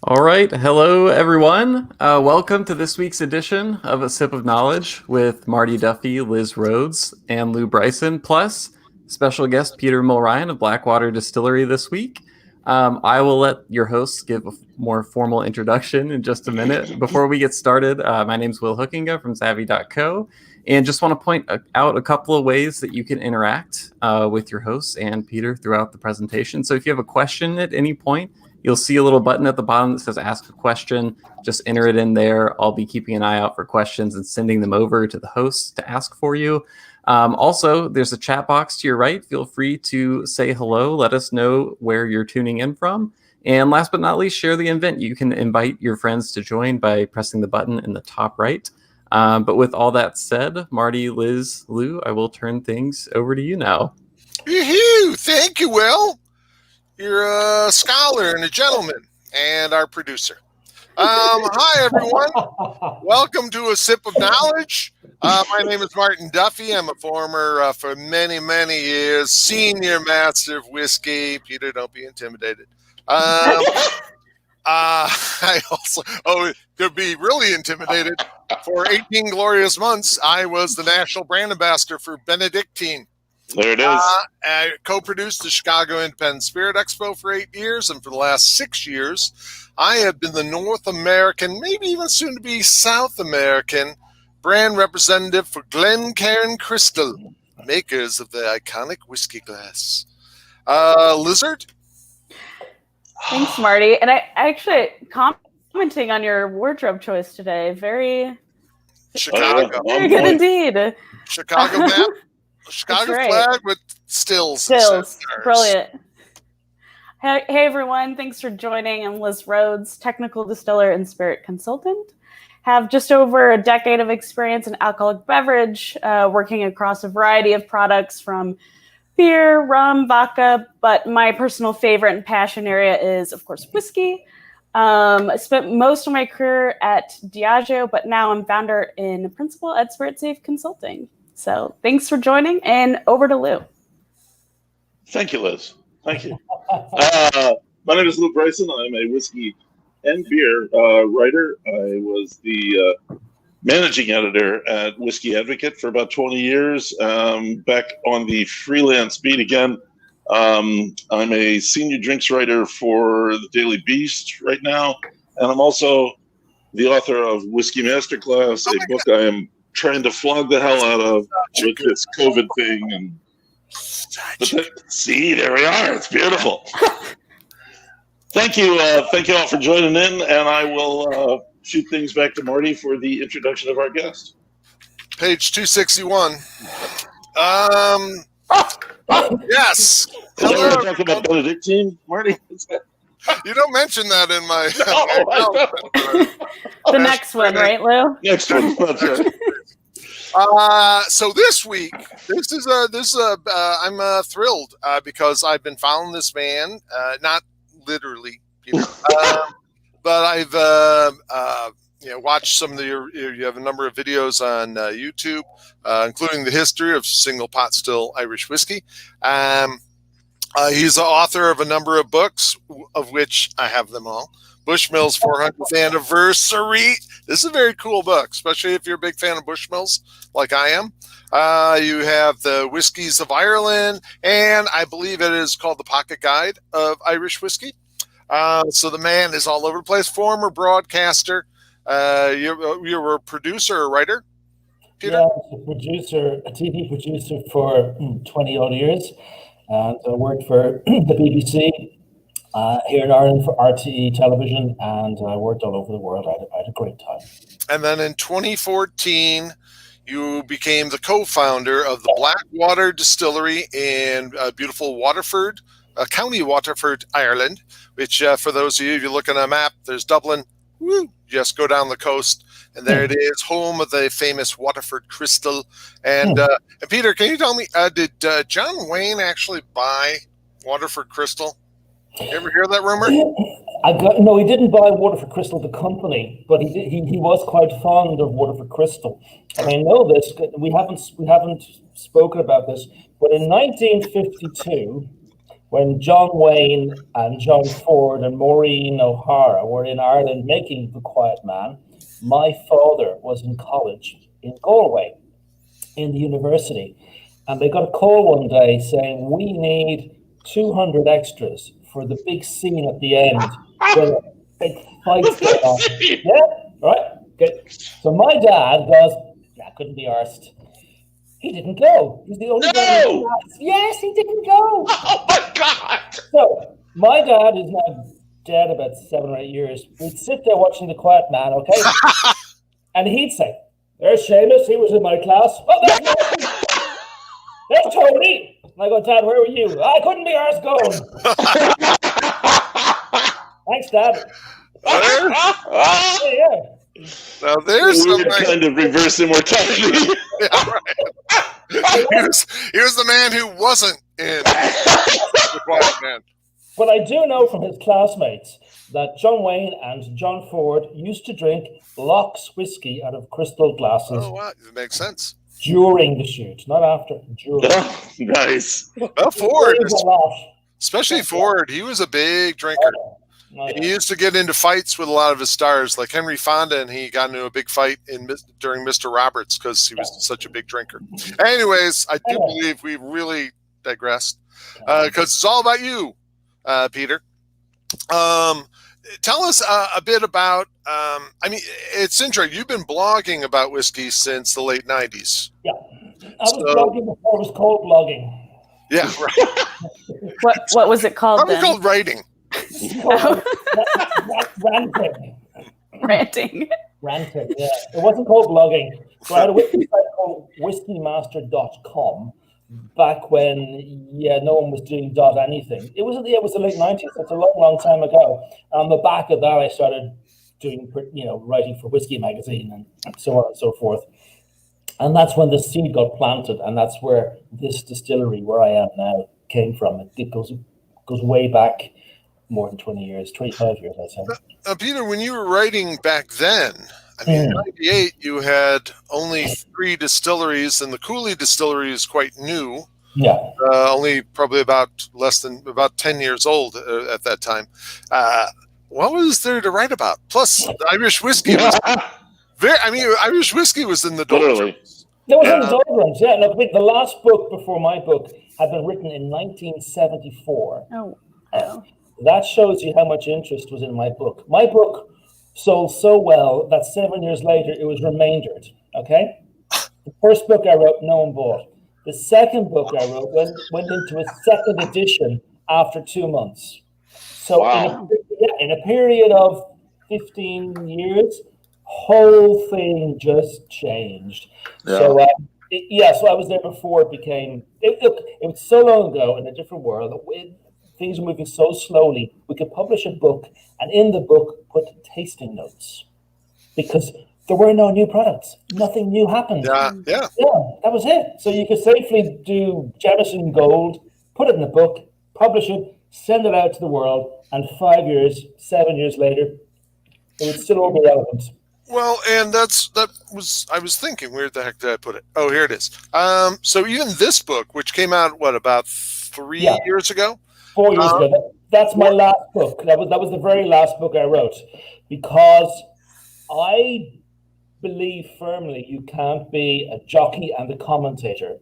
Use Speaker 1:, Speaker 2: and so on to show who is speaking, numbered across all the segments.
Speaker 1: All right. Hello, everyone. Welcome to this week's edition of A Sip of Knowledge with Marty Duffy, Liz Rhoades, and Lou Bryson, plus special guest Peter Mulryan of Blackwater Distillery this week. I will let your hosts give a more formal introduction in just a minute. Before we get started, my name is Will Hookinga from Savvy.co, and just want to point out a couple of ways that you can interact with your hosts and Peter throughout the presentation. So if you have a question at any point, you'll see a little button at the bottom that says ask a question. Just enter it in there. I'll be keeping an eye out for questions and sending them over to the hosts to ask for you. Also, there's a chat box to your right. Feel free to say hello. Let us know where you're tuning in from. And last but not least, share the event. You can invite your friends to join by pressing the button in the top right. But with all that said, Marty, Liz, Lou, I will turn things over to you now.
Speaker 2: Yoo-hoo! Thank you, Will. You're a scholar and a gentleman and our producer. Hi, everyone. Welcome to A Sip of Knowledge. My name is Martin Duffy. I'm a former, for many, many years, senior master of whiskey. Peter, don't be intimidated. I also, to be really intimidated, for 18 glorious months, I was the national brand ambassador for Benedictine.
Speaker 3: There it is.
Speaker 2: I co-produced the Chicago Independent Spirit Expo for 8 years, and for the last 6 years, I have been the North American, maybe even soon to be South American, brand representative for Glencairn Crystal, makers of the iconic whiskey glass. Lizard?
Speaker 4: Thanks, Marty. And I actually commenting on your wardrobe choice today. Very
Speaker 2: Chicago.
Speaker 4: Very good indeed.
Speaker 2: Chicago map. Chicago flag with stills.
Speaker 4: Brilliant. Hey, everyone. Thanks for joining. I'm Liz Rhoades, technical distiller and spirit consultant. Have just over a decade of experience in alcoholic beverage, working across a variety of products from beer, rum, vodka, but my personal favorite and passion area is, of course, whiskey. I spent most of my career at DIAGEO, but now I'm founder and principal at Spirit Safe Consulting. So thanks for joining, and over to Lou.
Speaker 3: Thank you, Liz. Thank you. My name is Lou Bryson. I'm a whiskey and beer writer. I was the managing editor at Whiskey Advocate for about 20 years. Back on the freelance beat again. I'm a senior drinks writer for the Daily Beast right now, and I'm also the author of Whiskey Masterclass, a book I am trying to flog the hell out of with this COVID thing. And see, there we are. It's beautiful. Thank you all for joining in, and I will shoot things back to Marty for the introduction of our guest.
Speaker 2: Page 261. Yes.
Speaker 3: Hello. We're talking about Benedictine, Marty.
Speaker 2: You don't mention that in my.
Speaker 4: The next one, right, Lou?
Speaker 3: Next one. That's right.
Speaker 2: So this week, I'm thrilled because I've been following this man, not literally, Peter, but I've watched some of you have a number of videos on YouTube, including the history of single pot still Irish whiskey. He's the author of a number of books, of which I have them all. Bushmills 400th Anniversary. This is a very cool book, especially if you're a big fan of Bushmills, like I am. You have the Whiskies of Ireland, and I believe it is called the Pocket Guide of Irish Whiskey. So the man is all over the place. Former broadcaster. You were a producer or writer, Peter?
Speaker 5: Yeah, I was a TV producer for 20-odd years. And I worked for the BBC here in Ireland for RTE television, and I worked all over the world. I had a great time.
Speaker 2: And then in 2014, you became the co-founder of the Blackwater Distillery in beautiful Waterford, County Waterford, Ireland, which for those of you, if you look at a map, there's Dublin. Woo, just go down the coast, and there it is, home of the famous Waterford Crystal. And Peter, can you tell me, did John Wayne actually buy Waterford Crystal? You ever hear that rumor?
Speaker 5: No, he didn't buy Waterford Crystal, the company, but he was quite fond of Waterford Crystal. And I know this. We haven't spoken about this, but in 1952, when John Wayne and John Ford and Maureen O'Hara were in Ireland making The Quiet Man, my father was in college in Galway, in the university. And they got a call one day saying, we need 200 extras for the big scene at the end. Where a big fight's going on. Yeah, right. Okay. So my dad goes, that couldn't be arsed. He didn't go. He's the only guy. Yes, he didn't go.
Speaker 3: Oh my God!
Speaker 5: So my dad is now dead about 7 or 8 years. We'd sit there watching The Quiet Man, okay? And he'd say, there's Seamus, he was in my class. Oh, there's Tony. And I go, Dad, where were you? I couldn't be arsed going. Thanks, Dad. Yeah.
Speaker 2: Now there's
Speaker 3: weird kind of reverse immortality.
Speaker 2: Yeah, right. he was the man who wasn't in The Quiet Man.
Speaker 5: But I do know from his classmates that John Wayne and John Ford used to drink Locke's whiskey out of crystal glasses.
Speaker 2: Oh, wow. It makes sense.
Speaker 5: During the shoot, not after. During.
Speaker 3: Oh, nice.
Speaker 2: Well, Ford,
Speaker 5: a lot.
Speaker 2: especially Ford, he was a big drinker. He used to get into fights with a lot of his stars, like Henry Fonda, and he got into a big fight during Mr. Roberts because he was such a big drinker. Anyways, I do believe we really digressed because it's all about you, Peter. Tell us a bit about, I mean, it's interesting. You've been blogging about whiskey since the late 90s.
Speaker 5: Yeah. I was blogging before it was called blogging.
Speaker 2: Yeah, right.
Speaker 4: What was it called
Speaker 2: Probably
Speaker 4: then?
Speaker 2: called writing.
Speaker 5: Ranting.
Speaker 4: Ranting.
Speaker 5: Yeah. It wasn't called blogging. So I had a website called whiskeymaster.com back when, no one was doing anything. It was the late 90s. It's a long, long time ago. On the back of that, I started doing, writing for Whiskey Magazine and so on and so forth. And that's when the seed got planted, and that's where this distillery, where I am now, came from. It goes way back more than 20 years, 25 years, I'd say.
Speaker 2: Peter, when you were writing back then, I mean, in 98, you had only 3 distilleries, and the Cooley Distillery is quite new.
Speaker 5: Yeah.
Speaker 2: Only probably about 10 years old at that time. What was there to write about? Plus, Irish whiskey was Irish whiskey was in the doldrums.
Speaker 5: There was in the doldrums, yeah. Look, the last book before my book had been written in 1974.
Speaker 4: Oh.
Speaker 5: That shows you how much interest was in my book. My book sold so well that 7 years later it was remaindered. Okay, the first book I wrote, no one bought. The second book I wrote went into a second edition after 2 months. So in a period of 15 years, whole thing just changed. Yeah. So so I was there before it became. It was so long ago in a different world. Things were moving so slowly. We could publish a book, and in the book put tasting notes, because there were no new products. Nothing new happened.
Speaker 2: Yeah,
Speaker 5: that was it. So you could safely do Jameson Gold, put it in a book, publish it, send it out to the world, and 7 years later, it would still all be relevant.
Speaker 2: Well, and I was thinking, where the heck did I put it? Oh, here it is. So even this book, which came out, about 3 years ago?
Speaker 5: 4 years ago. That's my last book. That was the very last book I wrote, because I believe firmly you can't be a jockey and a commentator.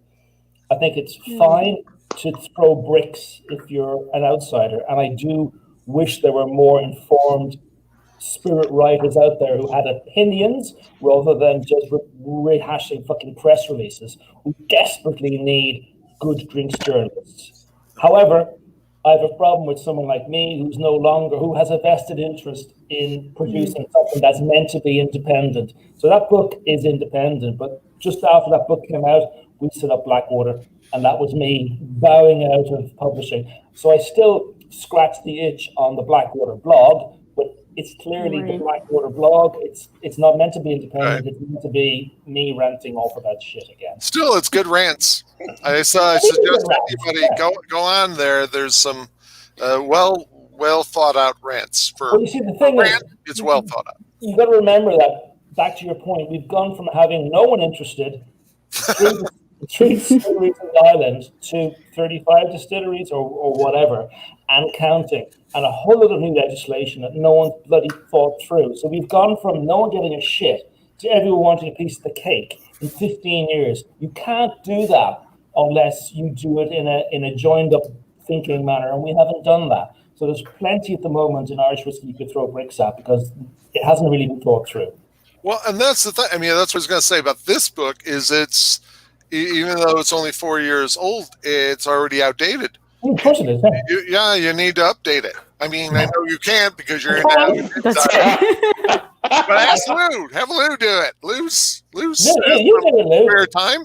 Speaker 5: I think it's fine to throw bricks if you're an outsider, and I do wish there were more informed spirit writers out there who had opinions rather than just rehashing fucking press releases. We desperately need good drinks journalists. However, I have a problem with someone like me who has a vested interest in producing something that's meant to be independent. So that book is independent, but just after that book came out, we set up Blackwater, and that was me bowing out of publishing. So I still scratch the itch on the Blackwater blog, but it's clearly the Blackwater blog. It's not meant to be independent. Right. It's meant to be me ranting off about shit again.
Speaker 2: Still, it's good rants. I suggest anybody go on there. There's some well thought out rants.
Speaker 5: You see, the thing is,
Speaker 2: it's well thought out.
Speaker 5: You've got to remember that, back to your point, we've gone from having no one interested 3 distilleries in Ireland to 35 distilleries or whatever, and counting, and a whole lot of new legislation that no one's bloody thought through. So we've gone from no one giving a shit to everyone wanting a piece of the cake in 15 years. You can't do that unless you do it in a joined up thinking manner, and we haven't done that. So there's plenty at the moment in Irish whiskey you could throw bricks at because it hasn't really been thought through.
Speaker 2: Well, and that's the thing. I mean, that's what I was going to say about this book is it's, even though it's only 4 years old, it's already outdated.
Speaker 5: Of course it is.
Speaker 2: Yeah, you need to update it. I mean, I know you can't because you're in
Speaker 4: That's right.
Speaker 2: but ask Lou. Have Lou do it. Lou's
Speaker 5: You did it, Lou.
Speaker 2: spare time.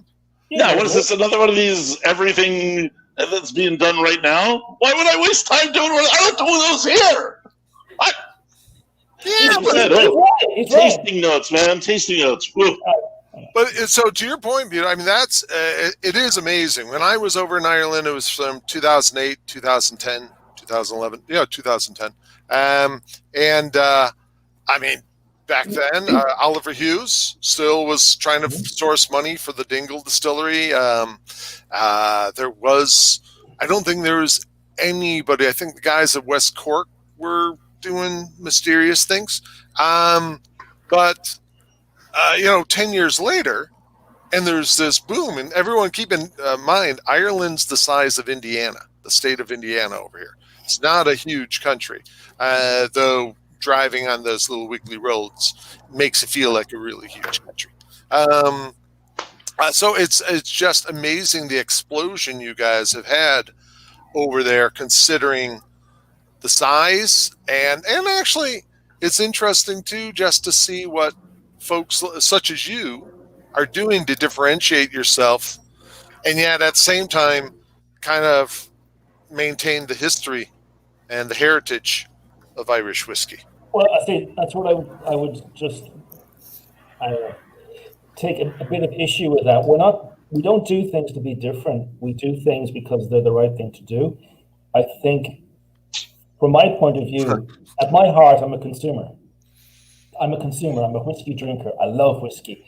Speaker 3: Yeah, what is this? Another one of these everything that's being done right now? Why would I waste time doing what I like to do those here?
Speaker 2: Yeah,
Speaker 5: He's right.
Speaker 3: Tasting notes, man. Tasting notes. Woo.
Speaker 2: but so to your point, Peter, I mean, that's it is amazing. When I was over in Ireland, it was from 2008, 2010, 2011. Yeah, 2010. I mean, back then, Oliver Hughes still was trying to source money for the Dingle Distillery. There was, I don't think there was anybody. I think the guys at West Cork were doing mysterious things. But 10 years later, and there's this boom, and everyone keep in mind, Ireland's the size of Indiana, the state of Indiana over here. It's not a huge country, though driving on those little wiggly roads makes it feel like a really huge country. So it's just amazing the explosion you guys have had over there, considering the size, and actually it's interesting too just to see what folks such as you are doing to differentiate yourself, and yet at the same time kind of maintain the history and the heritage of Irish whiskey.
Speaker 5: Well, I think that's what I would just take a bit of issue with that. We don't do things to be different. We do things because they're the right thing to do. I think, from my point of view, at my heart, I'm a consumer. I'm a whiskey drinker. I love whiskey.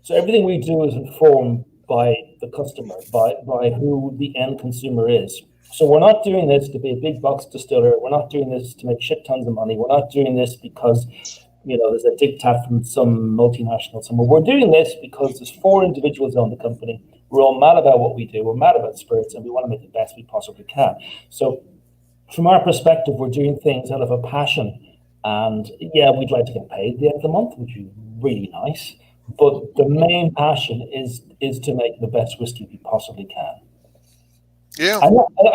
Speaker 5: So everything we do is informed by the customer, by who the end consumer is. So we're not doing this to be a big box distiller. We're not doing this to make shit tons of money. We're not doing this because, there's a diktat from some multinational somewhere. We're doing this because there's 4 individuals on the company. We're all mad about what we do. We're mad about spirits, and we want to make the best we possibly can. So from our perspective, we're doing things out of a passion. And yeah, we'd like to get paid at the end of the month, which would be really nice. But the main passion is to make the best whiskey we possibly can.
Speaker 2: Yeah,
Speaker 5: I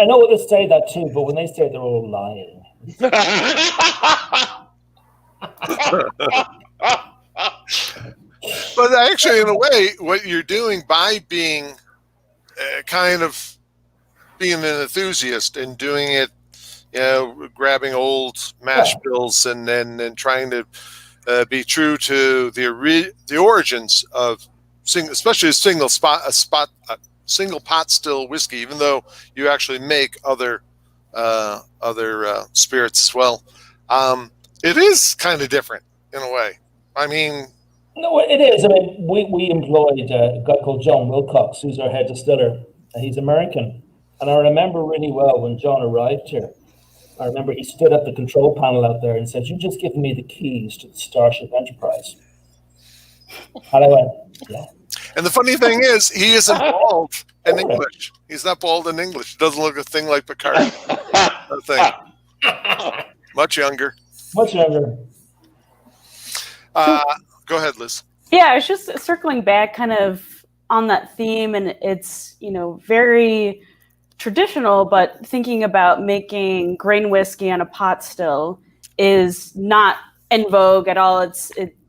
Speaker 5: know others say that too, but when they say it, they're all lying.
Speaker 2: But actually, in a way, what you're doing by being kind of being an enthusiast and doing it, grabbing old mash bills and then trying to be true to the origins of especially a single pot still whiskey, even though you actually make other spirits as well. It is kind of different in a way. I mean,
Speaker 5: no, it is. I mean, we employed a guy called John Wilcox, who's our head distiller. He's American, and I remember really well when John arrived here. I remember he stood at the control panel out there and said, "You just give me the keys to the Starship Enterprise." And I went, "Yeah."
Speaker 2: And the funny thing is, he isn't bald in English. He's not bald in English. He doesn't look a thing like Picard. Much younger.
Speaker 5: Much younger.
Speaker 2: Go ahead, Liz.
Speaker 4: Yeah, I was just circling back kind of on that theme, and it's, very traditional, but thinking about making grain whiskey on a pot still is not in vogue at all.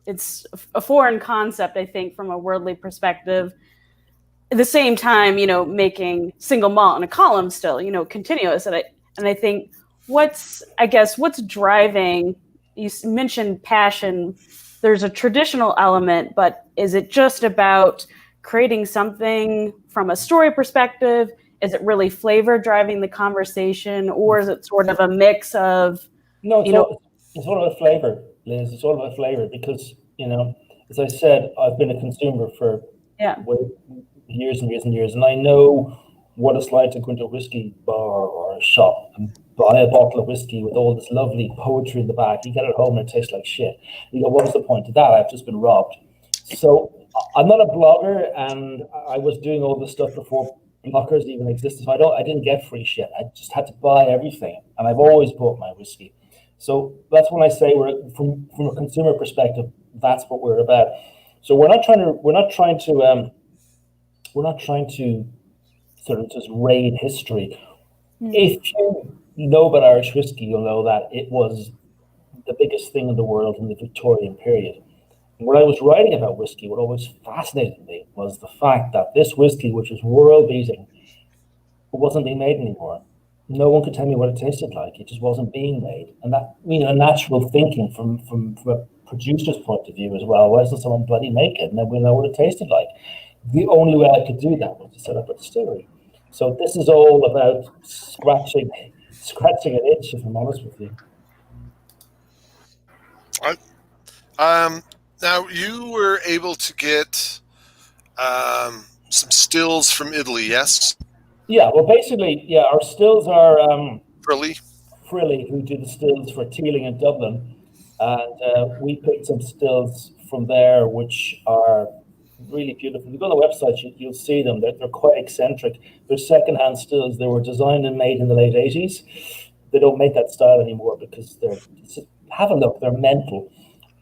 Speaker 4: It's a foreign concept, I think, from a worldly perspective. At the same time, making single malt in a column still, continuous. And I think what's driving, you mentioned passion. There's a traditional element, but is it just about creating something from a story perspective? Is it really flavor driving the conversation, or is it sort of a mix of,
Speaker 5: No, it's all about flavor, Liz. It's all about flavor because, as I said, I've been a consumer for years and years and years, and I know what it's like to go into a whiskey bar or a shop and buy a bottle of whiskey with all this lovely poetry in the back. You get it home and it tastes like shit. You go, what was the point of that? I've just been robbed. So I'm not a blogger, and I was doing all this stuff before bloggers even existed. So I didn't get free shit. I just had to buy everything, and I've always bought my whiskey. So that's when I say we're from a consumer perspective. That's what we're about. So we're not trying to sort of just raid history. If you know about Irish whiskey, you'll know that it was the biggest thing in the world in the Victorian period. And when I was writing about whiskey, what always fascinated me was the fact that this whiskey, which was world-beating, wasn't being made anymore. No one could tell me what it tasted like. It just wasn't being made. And that, natural thinking from a producer's point of view as well. Why doesn't someone bloody make it? And then we know what it tasted like. The only way I could do that was to set up a distillery. So this is all about scratching an itch, if I'm honest with you.
Speaker 2: Now, you were able to get some stills from Italy, yes?
Speaker 5: Yeah, well, basically, our stills are
Speaker 2: Frilly,
Speaker 5: who do the stills for Teeling in Dublin. And we picked some stills from there, which are really beautiful. If you go on the website, you'll see them. They're quite eccentric. They're secondhand stills. They were designed and made in the late 80s. They don't make that style anymore because have a look, they're mental.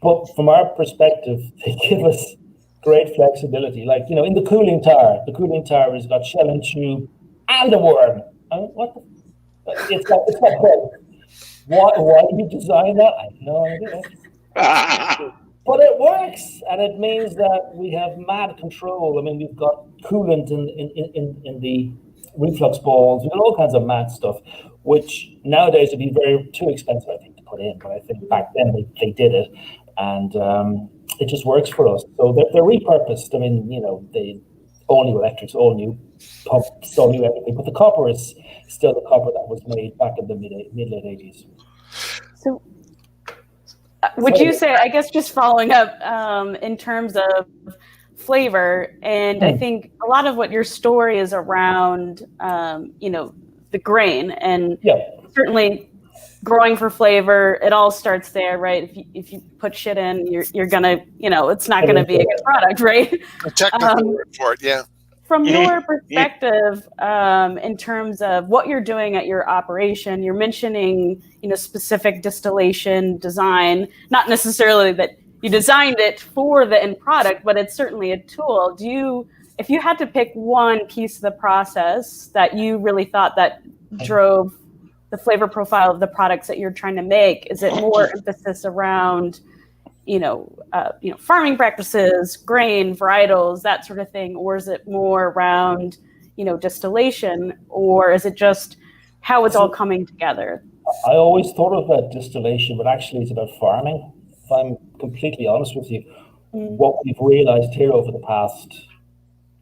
Speaker 5: But from our perspective, they give us great flexibility. Like, in the cooling tower has got shell and tube and a worm. It's got both. Why did you design that? I have no idea. But it works, and it means that we have mad control. I mean, we've got coolant in the reflux balls. We've got all kinds of mad stuff, which nowadays would be too expensive, I think, to put in. But I think back then they did it, and it just works for us. So they're repurposed. I mean, they all new electrics, all new pumps, all new everything. But the copper is still the copper that was made back in the mid-late 80s.
Speaker 4: So would you say, I guess just following up in terms of flavor, and I think a lot of what your story is around, the grain, and certainly growing for flavor, it all starts there, right? If you put shit in, you're gonna, it's not gonna be a good product, right?
Speaker 2: A technical word for it, yeah.
Speaker 4: From your perspective, in terms of what you're doing at your operation, you're mentioning, specific distillation design, not necessarily that you designed it for the end product, but it's certainly a tool. If you had to pick one piece of the process that you really thought that drove the flavor profile of the products that you're trying to make, is it more emphasis around farming practices, grain, varietals, that sort of thing? Or is it more around, distillation, or is it just how it's all coming together?
Speaker 5: I always thought about distillation, but actually it's about farming. If I'm completely honest with you, what we've realized here over the past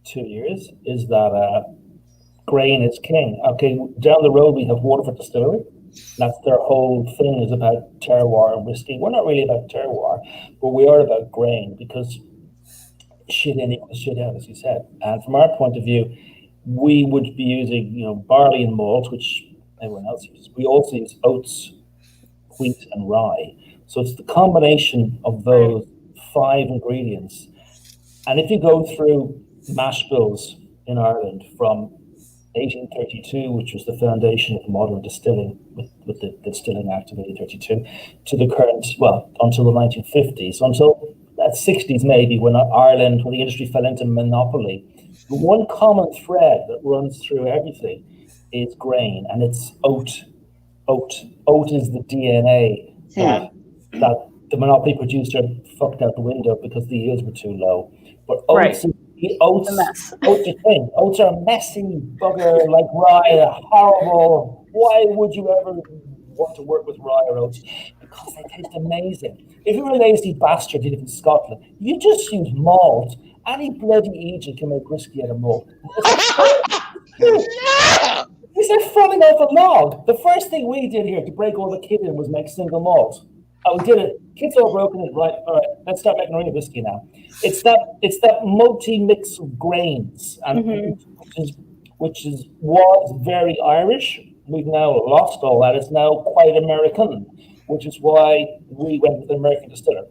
Speaker 5: 2 years is that grain is king. Okay, down the road we have Waterford Distillery. That's their whole thing, is about terroir and whiskey. We're not really about terroir, but we are about grain, because shit in equals shit out, as you said. And from our point of view, we would be using, barley and malt, which everyone else uses. We also use oats, wheat, and rye. So it's the combination of those 5 ingredients. And if you go through mash bills in Ireland from 1832, which was the foundation of modern distilling, with the Distilling Act of 1832, to the current, until the 1950s, until the 60s maybe, when Ireland, when the industry fell into monopoly. The one common thread that runs through everything is grain, and it's oat. Oat is the DNA that the monopoly producer fucked out the window because the yields were too low. But oats Oats are messy bugger, like rye, horrible. Why would you ever want to work with rye or oats? Because they taste amazing. If you're a lazy bastard who live in Scotland, you just use malt. Any bloody agent can make whiskey out of malt. It's like falling off a log. The first thing we did here to break all the kid in was make single malt. Oh, we did it. Kids all broken it. Right. All right. Let's start making our own whiskey now. It's that multi-mix of grains, and which was very Irish. We've now lost all that. It's now quite American, which is why we went with an American distiller.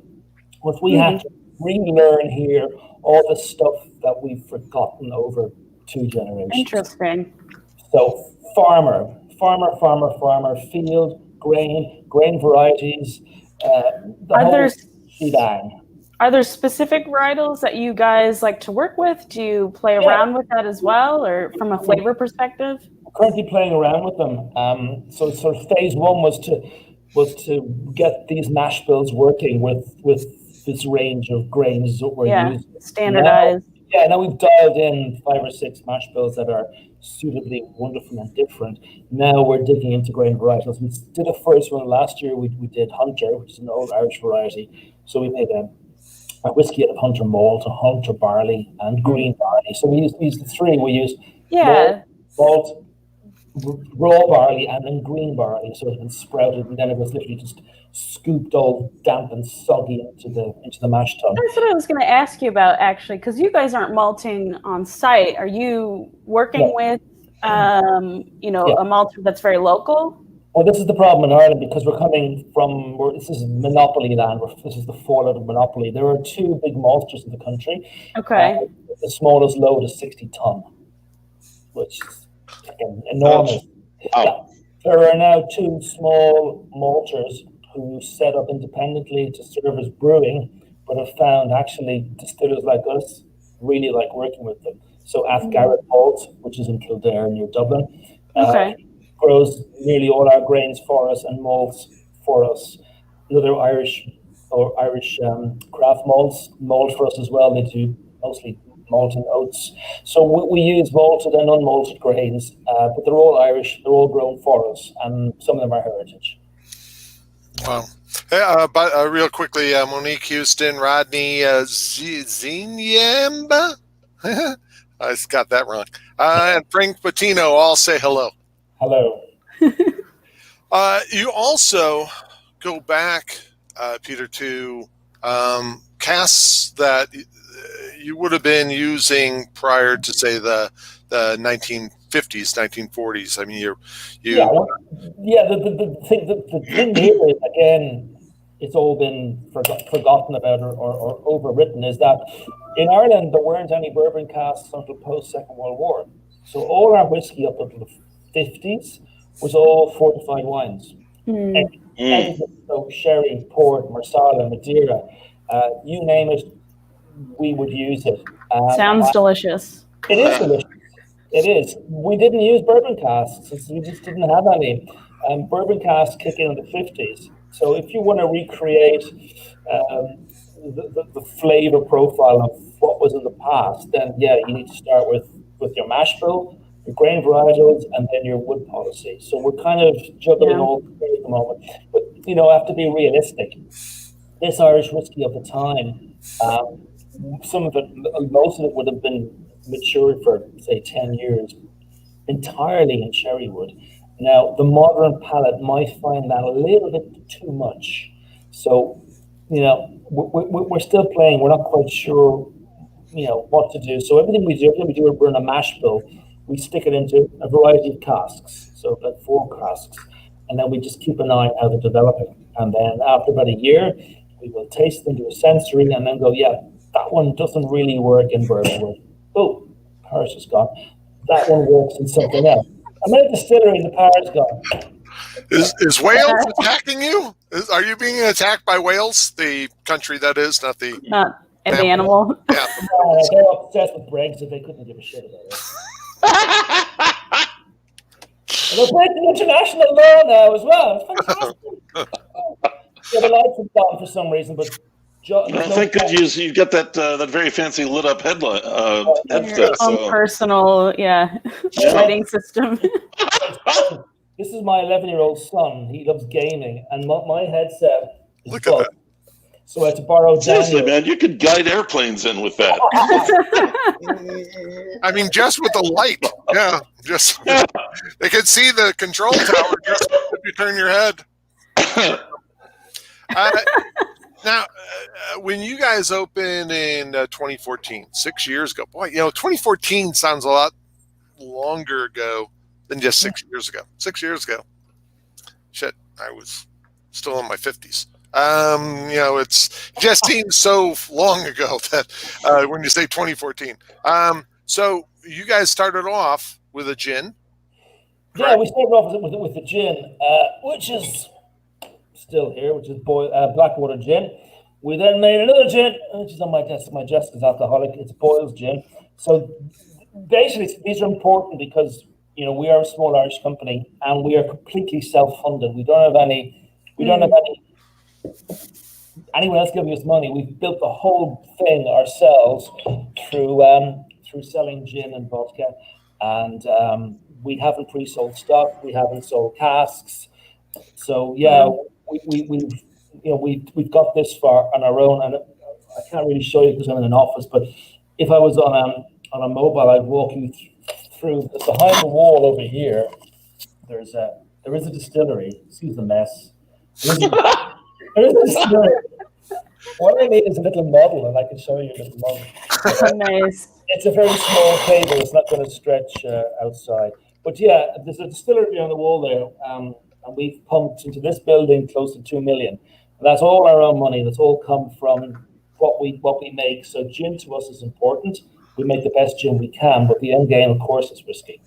Speaker 5: But we had to relearn here all the stuff that we've forgotten over 2 generations.
Speaker 4: Interesting.
Speaker 5: So farmer, field, grain varieties, shebang.
Speaker 4: Are there specific varietals that you guys like to work with? Do you play around with that as well, or from a flavor perspective?
Speaker 5: We're currently playing around with them. So sort of phase 1 was to get these mash bills working with this range of grains that we're using.
Speaker 4: Standardized.
Speaker 5: Now we've dialed in 5 or 6 mash bills that are suitably wonderful and different. Now we're digging into grain varietals. We did a first one last year. We did Hunter, which is an old Irish variety. So we made a whiskey out of Hunter malt, Hunter barley, and green barley. So we used the 3. We used malt, raw barley, and then green barley. So it's been sprouted, and then it was literally just scooped all damp and soggy into the mash tun.
Speaker 4: That's what I was going to ask you about, actually, because you guys aren't malting on site. Are you working with, a malter that's very local?
Speaker 5: Well, this is the problem in Ireland, because we're coming from, this is monopoly land. This is the fallout of monopoly. There are 2 big maltsters in the country.
Speaker 4: Okay.
Speaker 5: The smallest load is 60 ton, which is enormous.
Speaker 3: Wow.
Speaker 5: There are now 2 small malters who set up independently to serve as brewing, but have found actually distillers like us really like working with them. So Garrett Malt, which is in Kildare near Dublin, grows nearly all our grains for us and malts for us. Another Irish craft malts malt for us as well. They do mostly malt and oats. So we use malted and unmalted grains, but they're all Irish. They're all grown for us, and some of them are heritage.
Speaker 2: Wow. But real quickly, Monique Houston, Rodney Zinyamba. I just got that wrong. And Frank Patino all say hello.
Speaker 5: Hello.
Speaker 2: You also go back, Peter, to casks that you would have been using prior to, say, the 1950s, 1940s. I mean,
Speaker 5: The thing here is, again, it's all been forgotten about or overwritten, is that in Ireland there weren't any bourbon casks until post-Second World War. So all our whiskey up until the 50s was all fortified wines. So sherry, port, marsala, Madeira, you name it, we would use it.
Speaker 4: Sounds delicious.
Speaker 5: It is delicious. It is. We didn't use bourbon casks since we just didn't have any. Bourbon casks kick in the 50s. So if you want to recreate the flavor profile of what was in the past, then you need to start with your mash bill, your grain varietals, and then your wood policy. So we're kind of juggling all three at the moment. But, I have to be realistic. This Irish whiskey of the time, most of it would have been matured for, say, 10 years, entirely in cherry wood. Now, the modern palate might find that a little bit too much. So, we're still playing. We're not quite sure, what to do. So everything we do, we're burn a mash bill. We stick it into a variety of casks, so about 4 casks, and then we just keep an eye on how they're developing. And then after about a year, we will taste them, do a sensory, and then go, that one doesn't really work in bourbon wood. Oh, Paris is gone. That one works in something else. I'm at a distillery, the Paris gone.
Speaker 2: Is Wales attacking you? Are you being attacked by Wales, the country that is, not the
Speaker 4: animal?
Speaker 2: Yeah.
Speaker 5: They're obsessed with Brexit. They couldn't give a shit about it. And they're breaking international law now as well. It's fantastic. The lights have gone for some reason, but
Speaker 3: thank goodness you got that very fancy lit up headlight.
Speaker 4: Personal, lighting system.
Speaker 5: This is my 11-year-old son. He loves gaming, and my headset is
Speaker 2: Look at that.
Speaker 5: So I had to borrow
Speaker 3: Seriously,
Speaker 5: Daniel.
Speaker 3: man, you could guide airplanes in with that.
Speaker 2: I mean, just with the light. Yeah, just they could see the control tower just if you turn your head. Now, when you guys opened in 2014, 6 years ago, boy, 2014 sounds a lot longer ago than just 6 years ago. 6 years ago, shit, I was still in my 50s. It just seems so long ago that when you say 2014. So you guys started off with a gin.
Speaker 5: Yeah, we started off with the gin, which is still here, which is Blackwater gin. We then made another gin, which is on my desk. My desk is alcoholic. It's Boyle's gin. So basically, these are important because we are a small Irish company and we are completely self-funded. We don't have anyone else giving us money. We've built the whole thing ourselves through selling gin and vodka, and we haven't pre-sold stock. We haven't sold casks. So yeah, we've got this far on our own, and I can't really show you because I'm in an office. But if I was on a mobile, I'd walk you through. Behind the wall over here, there is a distillery. Excuse the mess. There is a distillery. What I need is a little model, and I can show you a little model.
Speaker 4: Nice.
Speaker 5: It's a very small table. It's not going to stretch outside. But yeah, there's a distillery on the wall there, and we've pumped into this building close to 2 million. And that's all our own money. That's all come from what we make. So gin to us is important. We make the best gin we can, but the end game, of course, is whiskey.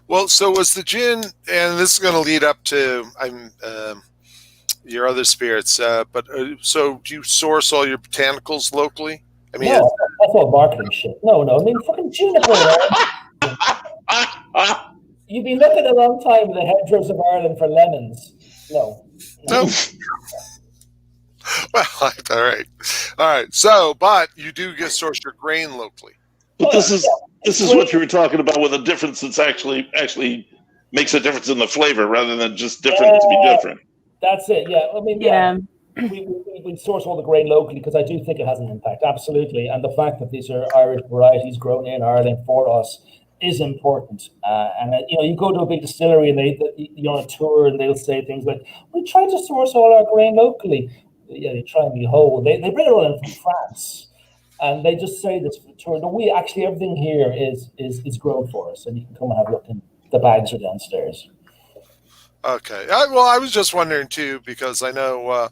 Speaker 2: Well, so was the gin, and this is going to lead up to your other spirits, so do you source all your botanicals locally? I mean,
Speaker 5: no, that's all marketing shit. No, I mean, fucking juniper. You've been looking a long time in the hedgerows of Ireland for lemons. No.
Speaker 2: Well, all right. So, but you do source your grain locally.
Speaker 3: But this is what you were talking about with a difference that's actually makes a difference in the flavor rather than just different to be different.
Speaker 5: That's it. Yeah. I mean, we source all the grain locally because I do think it has an impact. Absolutely. And the fact that these are Irish varieties grown in Ireland for us is important. You go to a big distillery and you're on a tour and they'll say things like, "We try to source all our grain locally." Yeah, they try and be whole. They bring it all in from France. And they just say this for the tour. No, we actually, everything here is grown for us, and you can come and have a look. And the bags are downstairs.
Speaker 2: Okay. I was just wondering too, because I know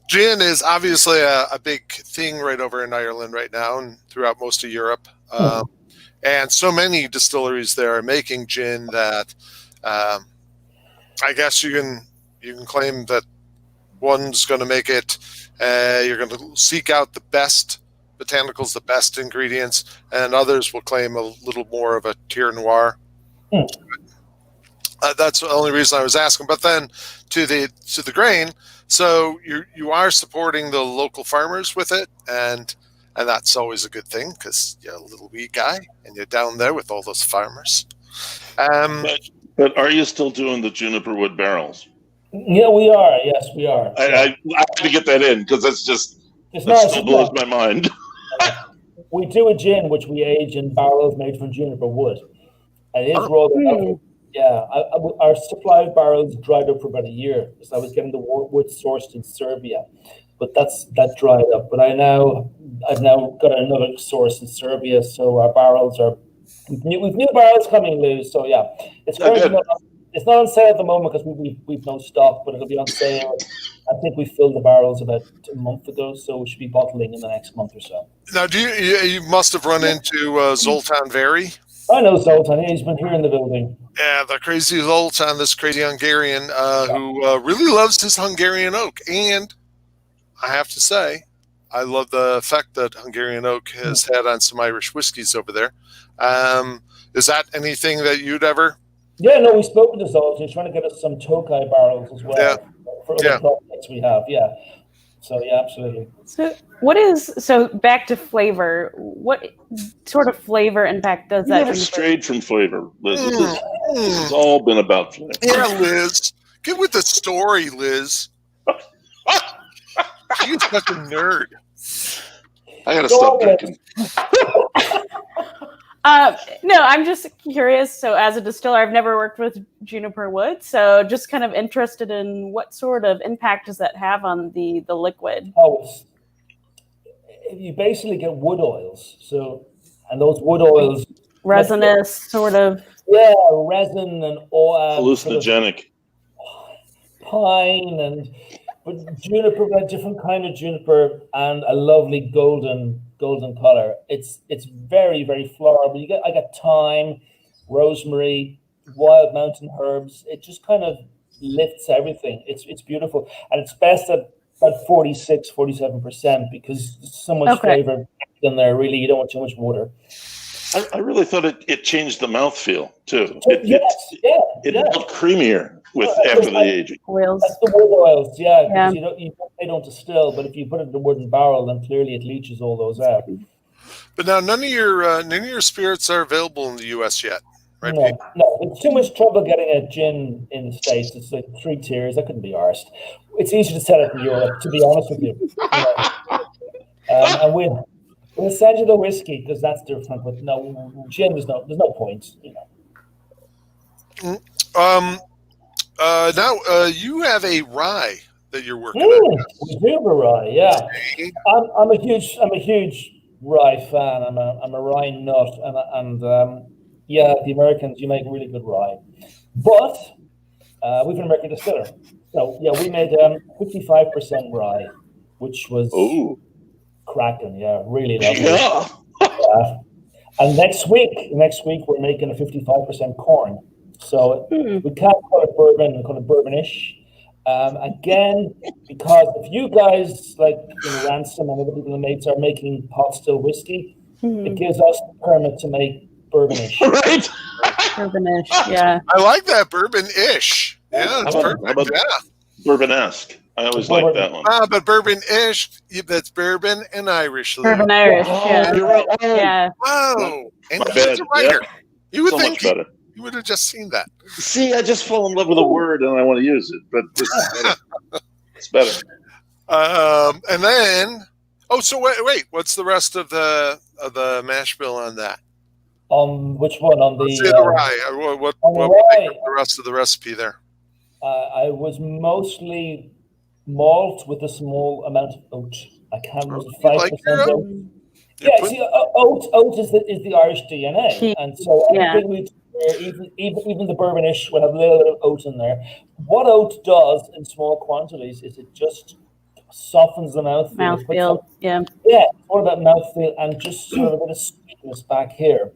Speaker 2: gin is obviously a big thing right over in Ireland right now, and throughout most of Europe. And so many distilleries there are making gin that I guess you can claim that one's going to make it. You're going to seek out the best botanicals, the best ingredients, and others will claim a little more of a Tier Noir. That's the only reason I was asking. But then to the grain, so you are supporting the local farmers with it, and that's always a good thing because you're a little wee guy and you're down there with all those farmers.
Speaker 3: But are you still doing the juniper wood barrels?
Speaker 5: Yeah, we are. Yes, we are.
Speaker 3: I have to get that in because that still blows my mind.
Speaker 5: We do a gin which we age in barrels made from juniper wood. And it is rolled up. Yeah, our supply of barrels dried up for about a year because I was getting the wood sourced in Serbia, but that dried up. But I've now got another source in Serbia, so our barrels are we've new barrels coming loose. So yeah, it's not on sale at the moment because we've no stock, but it'll be on sale. I think we filled the barrels about a month ago, so we should be bottling in the next month or so.
Speaker 2: Now, you must have run into Zoltan Very?
Speaker 5: I know Zoltan. He's been here in the building.
Speaker 2: Yeah, the crazy Zoltan, this crazy Hungarian who really loves his Hungarian oak. And I have to say, I love the effect that Hungarian oak has had on some Irish whiskeys over there. Is that anything that you'd ever...
Speaker 5: Yeah, no, we've spoken to Zoltan. He's trying to get us some Tokai barrels as well for other projects we have. Yeah. So, yeah, absolutely.
Speaker 4: So back to flavor, what sort of flavor impact does that?
Speaker 3: Never strayed from flavor, Liz. It's all been about flavor.
Speaker 2: Yeah, Liz. Get with the story, Liz. You're such a nerd.
Speaker 3: I gotta stop drinking.
Speaker 4: No, I'm just curious. So, as a distiller, I've never worked with juniper wood, so just kind of interested in what sort of impact does that have on the liquid?
Speaker 5: Oh, you basically get wood oils. And those wood oils,
Speaker 4: Resinous, sort of.
Speaker 5: yeah, resin and oil,
Speaker 3: Hallucinogenic.
Speaker 5: pine, but juniper, a different kind of juniper, and a lovely golden color. It's very, very floral. But I got thyme, rosemary, wild mountain herbs. It just kind of lifts everything. It's beautiful, and it's best at about 46-47% because there's so much flavor in there. Really, you don't want too much water.
Speaker 3: I really thought it changed the mouthfeel too. It felt creamier after the aging.
Speaker 4: Oils.
Speaker 5: That's the wood oils, yeah. Because they don't distill, but if you put it in a wooden barrel, then clearly it leaches all those out.
Speaker 2: But now none of your spirits are available in the U.S. yet, right?
Speaker 5: No, it's too much trouble getting a gin in the States. It's like 3 tiers. I couldn't be arsed. It's easy to sell it in Europe, to be honest with you. And we'll send you the whiskey because that's different. But no, gin, there's no point.
Speaker 2: Now you have a rye that you're working on.
Speaker 5: We do have a rye, yeah. I'm a huge rye fan. I'm a rye nut, and the Americans, you make really good rye. But we've an American distiller, so yeah, we made 55% rye, which was cracking. Yeah, really lovely.
Speaker 3: Yeah.
Speaker 5: And next week we're making a 55% corn. So we can't call it bourbon, we call it bourbonish. Again, because if you guys like Ransom and other people in the mates are making pot still whiskey, it gives us the permit to make bourbonish.
Speaker 3: Right.
Speaker 4: Bourbonish, yeah.
Speaker 2: I like that bourbon-ish. Yeah, it's perfect.
Speaker 3: Bourbonesque. I always like that one.
Speaker 2: But bourbon-ish, that's bourbon and Irish.
Speaker 4: Bourbon Irish, yeah.
Speaker 3: You're right.
Speaker 4: Yeah.
Speaker 2: Whoa. And
Speaker 3: My
Speaker 2: he's a writer.
Speaker 3: Yep.
Speaker 2: You would
Speaker 3: So
Speaker 2: think
Speaker 3: much better.
Speaker 2: you would have just seen that.
Speaker 3: See, I just fall in love with a word and I want to use it, but this is better. It's better.
Speaker 2: And then, so wait, what's the rest of the mash bill on that?
Speaker 5: Which one? On the
Speaker 2: rye. What the rest of the recipe there?
Speaker 5: I was mostly malt with a small amount of oat. I can't remember 5% oat. Yeah, see, oat is the Irish DNA, and so everything we do, even the bourbonish will have a little bit of oat in there. What oat does in small quantities is it just softens the mouthfeel.
Speaker 4: Yeah,
Speaker 5: it's more about mouthfeel and just sort of a bit of sweetness back here.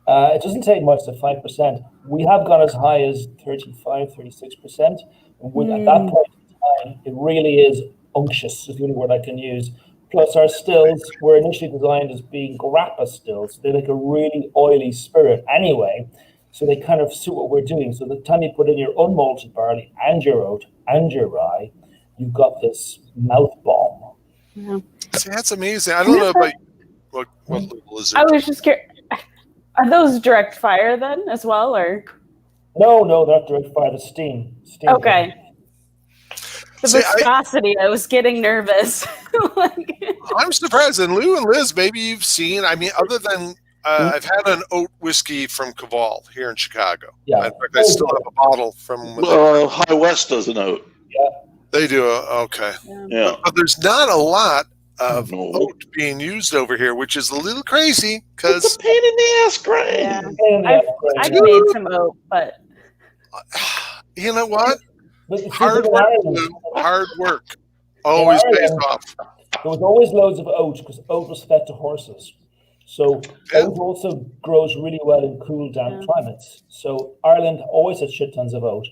Speaker 5: It doesn't take much to 5%. We have gone as high as 35, 36%. And at that point in time, it really is unctuous, is the only word I can use. Plus, our stills were initially designed as being grappa stills. They're like a really oily spirit anyway. So they kind of suit what we're doing. So the time you put in your unmalted barley and your oat and your rye, you've got this mouth bomb.
Speaker 4: Yeah.
Speaker 2: See, that's amazing. I don't know about what level is it?
Speaker 4: I was just curious. Are those direct fire then as well, or?
Speaker 5: No, not direct fire. The steam.
Speaker 4: Okay. The viscosity, I was getting nervous.
Speaker 2: I'm surprised. And Lou and Liz, maybe you've seen, I mean, other than, I've had an oat whiskey from Caval here in Chicago.
Speaker 5: Yeah.
Speaker 2: In fact, I still have a bottle from...
Speaker 3: High West does an oat.
Speaker 5: Yeah.
Speaker 2: They do, okay.
Speaker 3: Yeah.
Speaker 2: But there's not a lot of oat being used over here, which is a little crazy, because...
Speaker 3: It's a pain in the ass, Greg.
Speaker 4: Yeah. I've made some oat, but...
Speaker 2: You know what? Hard work always pays off.
Speaker 5: There was always loads of oat because oat was fed to horses. So oat also grows really well in cool, damp climates. So Ireland always had shit tons of oat.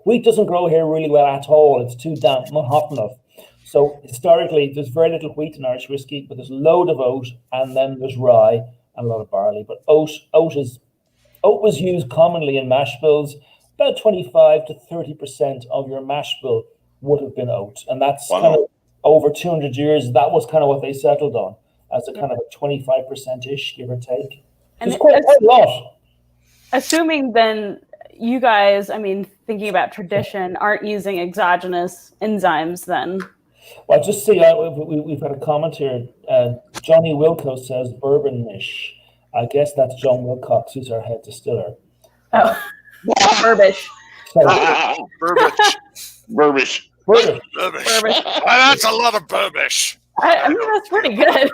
Speaker 5: Wheat doesn't grow here really well at all. It's too damp, not hot enough. So historically, there's very little wheat in Irish whiskey, but there's a load of oat, and then there's rye and a lot of barley. But oat was used commonly in mash bills. About 25 to 30% of your mash bill would have been oat. And that's kind of over 200 years. That was kind of what they settled on as a kind of a 25%-ish, give or take. And it's quite a lot.
Speaker 4: Assuming then you guys, I mean, thinking about tradition, aren't using exogenous enzymes then?
Speaker 5: Well, just see, we've got a comment here. Johnny Wilco says bourbonish. I guess that's John Wilcox, who's our head distiller.
Speaker 4: Oh, Burbish.
Speaker 2: Burbish.
Speaker 3: Burbish.
Speaker 5: Burbish.
Speaker 2: Burbish. That's a lot of burbish.
Speaker 4: I mean, that's pretty good.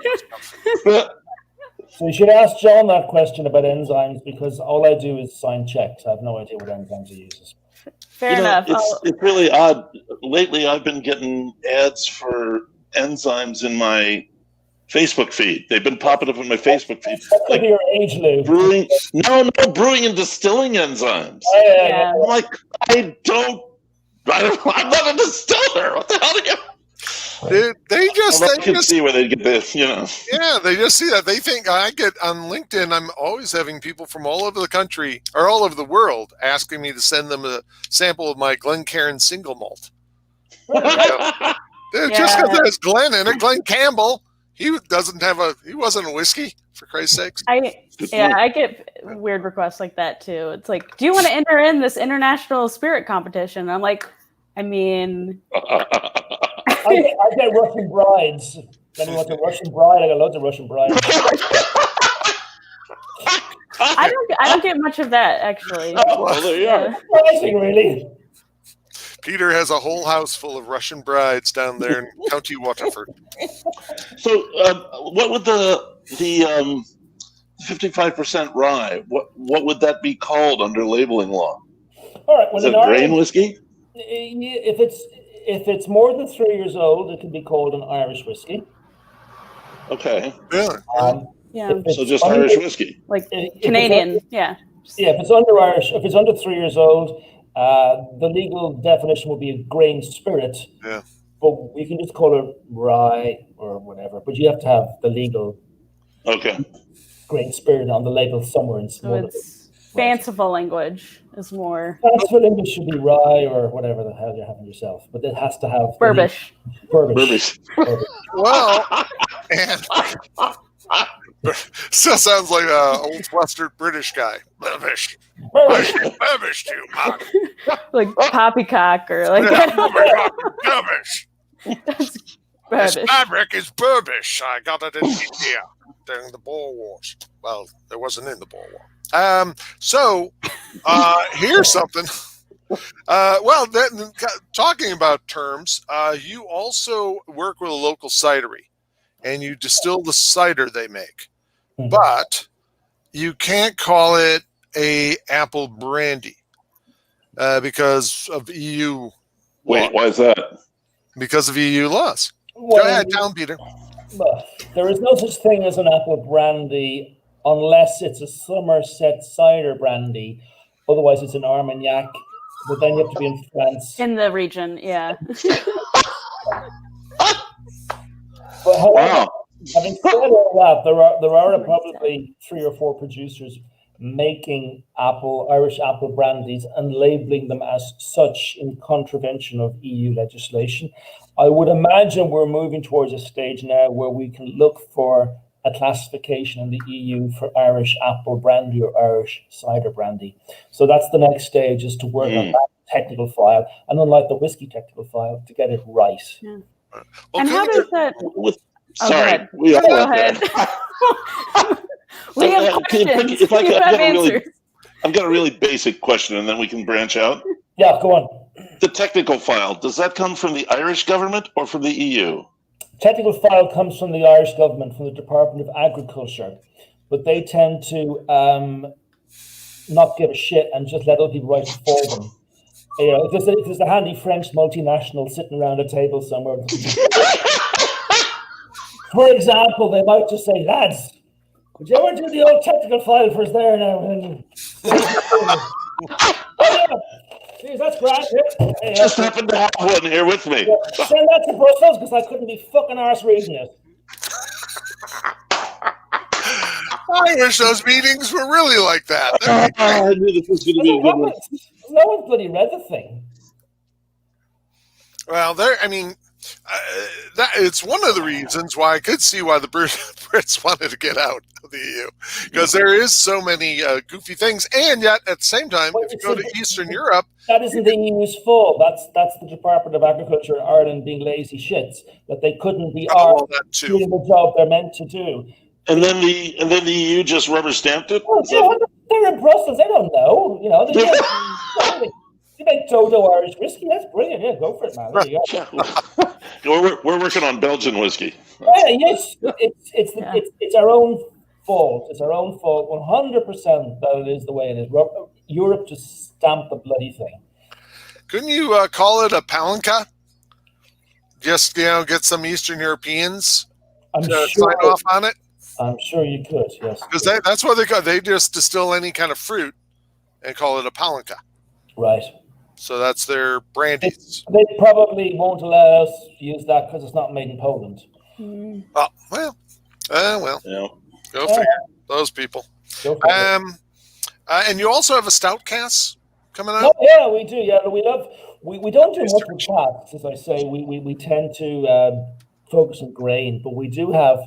Speaker 5: So you should ask John that question about enzymes, because all I do is sign checks. I have no idea what enzymes he uses.
Speaker 4: Fair enough.
Speaker 3: It's really odd. Lately, I've been getting ads for enzymes in my Facebook feed. They've been popping up in my Facebook feed.
Speaker 5: That could be your age, Lou.
Speaker 3: Brewing, brewing and distilling enzymes.
Speaker 4: Yeah.
Speaker 3: I'm like, I'm not a distiller. What the hell do you?
Speaker 2: They just
Speaker 3: see where they get this,
Speaker 2: Yeah, they just see that. They think I get on LinkedIn. I'm always having people from all over the country or all over the world asking me to send them a sample of my Glencairn single malt. Just because there's Glen in it, Glen Campbell. He wasn't a whiskey, for Christ's sakes.
Speaker 4: I get weird requests like that too. It's like, do you want to enter in this international spirit competition? I'm like, I mean,
Speaker 5: I get Russian brides. Anyone wants a Russian bride? I got loads of Russian brides.
Speaker 4: I don't get much of that actually.
Speaker 3: Oh, well, there you are.
Speaker 5: Surprising, really.
Speaker 2: Peter has a whole house full of Russian brides down there in County Waterford.
Speaker 3: So, what would the 55% rye? What would that be called under labeling law?
Speaker 5: All right.
Speaker 3: Is it grain whiskey?
Speaker 5: If it's more than 3 years old, it can be called an Irish whiskey.
Speaker 3: Okay.
Speaker 2: Really?
Speaker 3: So just Irish whiskey,
Speaker 4: like Canadian.
Speaker 5: If it's under 3 years old, the legal definition would be a grain spirit.
Speaker 2: Yeah.
Speaker 5: But we can just call it rye or whatever. But you have to have the legal grain spirit on the label somewhere in small.
Speaker 4: Fanciful language is more.
Speaker 5: Fanciful English should be rye or whatever the hell you're having yourself, but it has to have
Speaker 4: Burbish.
Speaker 5: Burbish.
Speaker 2: Well, and still sounds like an old flustered British guy. Burbish. Burbish too much.
Speaker 4: Like poppycock or like
Speaker 2: Burbish.
Speaker 4: That's
Speaker 2: This
Speaker 4: Burbish.
Speaker 2: fabric is Burbish. I got it in India during the Boer Wars. Well, it wasn't in the Boer War. Here's something. Talking about terms, you also work with a local cidery, and you distill the cider they make, but you can't call it a apple brandy because of EU.
Speaker 3: Wait, why is that?
Speaker 2: Because of EU laws.
Speaker 5: Well,
Speaker 2: Go ahead, tell them, Peter.
Speaker 5: There is no such thing as an apple brandy unless it's a Somerset cider brandy. Otherwise, it's an Armagnac. But then you have to be in France.
Speaker 4: In the region, yeah.
Speaker 5: But however, having said all that, there are probably 3 or 4 producers making Irish apple brandies and labeling them as such in contravention of EU legislation. I would imagine we're moving towards a stage now where we can look for a classification in the EU for Irish apple brandy or Irish cider brandy. So that's the next stage, is to work on that technical file, and unlike the whiskey technical file, to get it right.
Speaker 4: Yeah.
Speaker 2: Well,
Speaker 4: And how does that?
Speaker 3: Sorry,
Speaker 4: we all go ahead. We have questions.
Speaker 3: I've got a really basic question, and then we can branch out.
Speaker 5: Yeah, go on.
Speaker 3: The technical file, does that come from the Irish government or from the EU?
Speaker 5: Technical file comes from the Irish government, from the Department of Agriculture, but they tend to not give a shit and just let other people write it for them. If there's a handy French multinational sitting around a table somewhere, for example, they might just say, "Lads, could you ever do the old technical file for us there now?" Jeez, that's grand.
Speaker 3: Just happened to have one here with me.
Speaker 5: Yeah, send that to Brussels because I couldn't be fucking arse reading it.
Speaker 2: I wish those meetings were really like that.
Speaker 3: I knew this was going to be a good one.
Speaker 5: No one bloody read the thing.
Speaker 2: Well, it's one of the reasons why I could see why the Brits wanted to get out of the EU, because there is so many goofy things, and yet at the same time, if you go to Eastern Europe,
Speaker 5: that isn't the EU's fault. That's the Department of Agriculture in Ireland being lazy shits, that they couldn't be doing the job they're meant to do.
Speaker 3: And then the EU just rubber stamped it.
Speaker 5: Oh, yeah, they're in Brussels. I don't know. You know, they make Dodo Irish whiskey. That's brilliant. Yeah, go for it, man. There you go.
Speaker 3: We're working on Belgian whiskey.
Speaker 5: Yeah, yes, it's our own fault. It's our own fault, 100% that it is the way it is. Europe just stamped the bloody thing.
Speaker 2: Couldn't you call it a palanca? Just get some Eastern Europeans to sign off on it.
Speaker 5: I'm sure you could, yes.
Speaker 2: Because that's what they got. They just distill any kind of fruit and call it a palanca.
Speaker 5: Right.
Speaker 2: So that's their brandies.
Speaker 5: They probably won't allow us to use that because it's not made in Poland.
Speaker 2: Oh, well.
Speaker 3: Yeah.
Speaker 2: Go figure. Those people. And you also have a stout cask coming out?
Speaker 5: Oh, yeah, we do. Yeah, we don't do much with casks, as I say. We tend to focus on grain, but we do have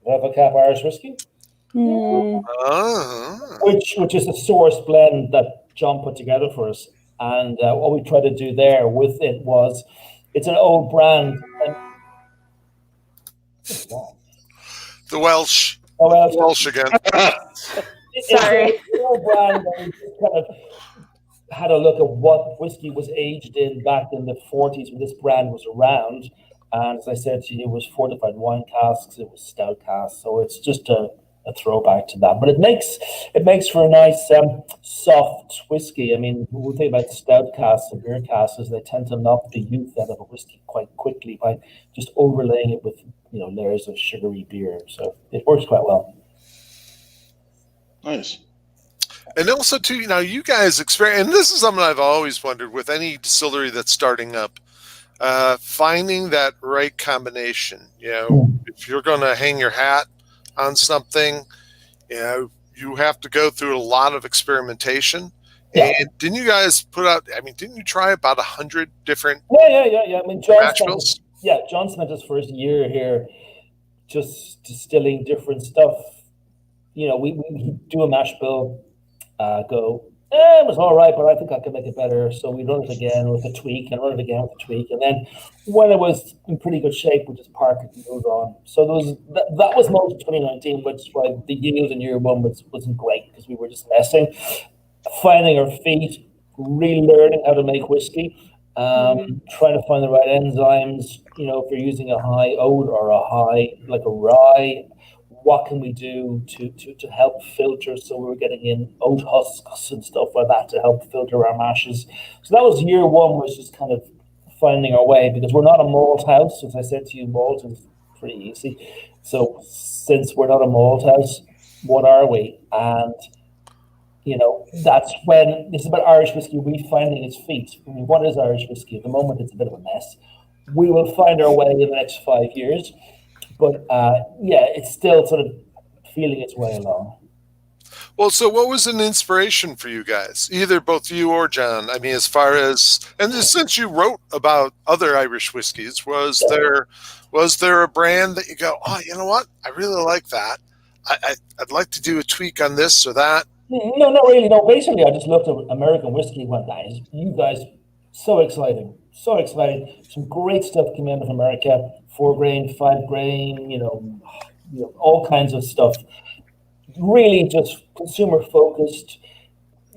Speaker 5: a cap Irish whiskey, which is a source blend that John put together for us. And what we tried to do there with it was, it's an old brand.
Speaker 2: The Welsh. Welsh again.
Speaker 4: Sorry.
Speaker 5: It's an old brand that we just kind of had a look at what whiskey was aged in back in the 40s when this brand was around. And as I said to you, it was fortified wine casks, it was stout casks. So it's just a throwback to that. But it makes for a nice soft whiskey. I mean, one thing about stout casks and beer casks is they tend to knock the youth out of a whiskey quite quickly by just overlaying it with layers of sugary beer. So it works quite well.
Speaker 3: Nice.
Speaker 2: And also, too, you guys experience, and this is something I've always wondered with any distillery that's starting up, finding that right combination. If you're going to hang your hat on something, you have to go through a lot of experimentation. Yeah. And didn't you guys didn't you try about 100 different
Speaker 5: Yeah. I mean, John spent his first year here just distilling different stuff. We do a mash bill, it was all right, but I think I could make it better. So we run it again with a tweak and run it again with a tweak. And then when it was in pretty good shape, we just park it and move on. So that was most of 2019, which is why the yield in year one wasn't great because we were just messing, finding our feet, relearning how to make whiskey, trying to find the right enzymes. If you're using a high oat or a high, like a rye, what can we do to help filter? So we were getting in oat husks and stuff like that to help filter our mashes. So that was year one, was just kind of finding our way, because we're not a malt house. As I said to you, malt is pretty easy. So since we're not a malt house, what are we? And that's when this is about Irish whiskey refinding its feet. I mean, what is Irish whiskey? At the moment, it's a bit of a mess. We will find our way in the next 5 years. But it's still sort of feeling its way along.
Speaker 2: Well, so what was an inspiration for you guys? Either both you or John. I mean, as far as, and since you wrote about other Irish whiskeys, was there a brand that you go, oh, you know what? I really like that. I'd like to do a tweak on this or that.
Speaker 5: No, not really. No, basically, I just looked at American whiskey and went, you guys, so exciting. So exciting. Some great stuff coming out of America. 4 grain, 5 grain, all kinds of stuff. Really just consumer focused.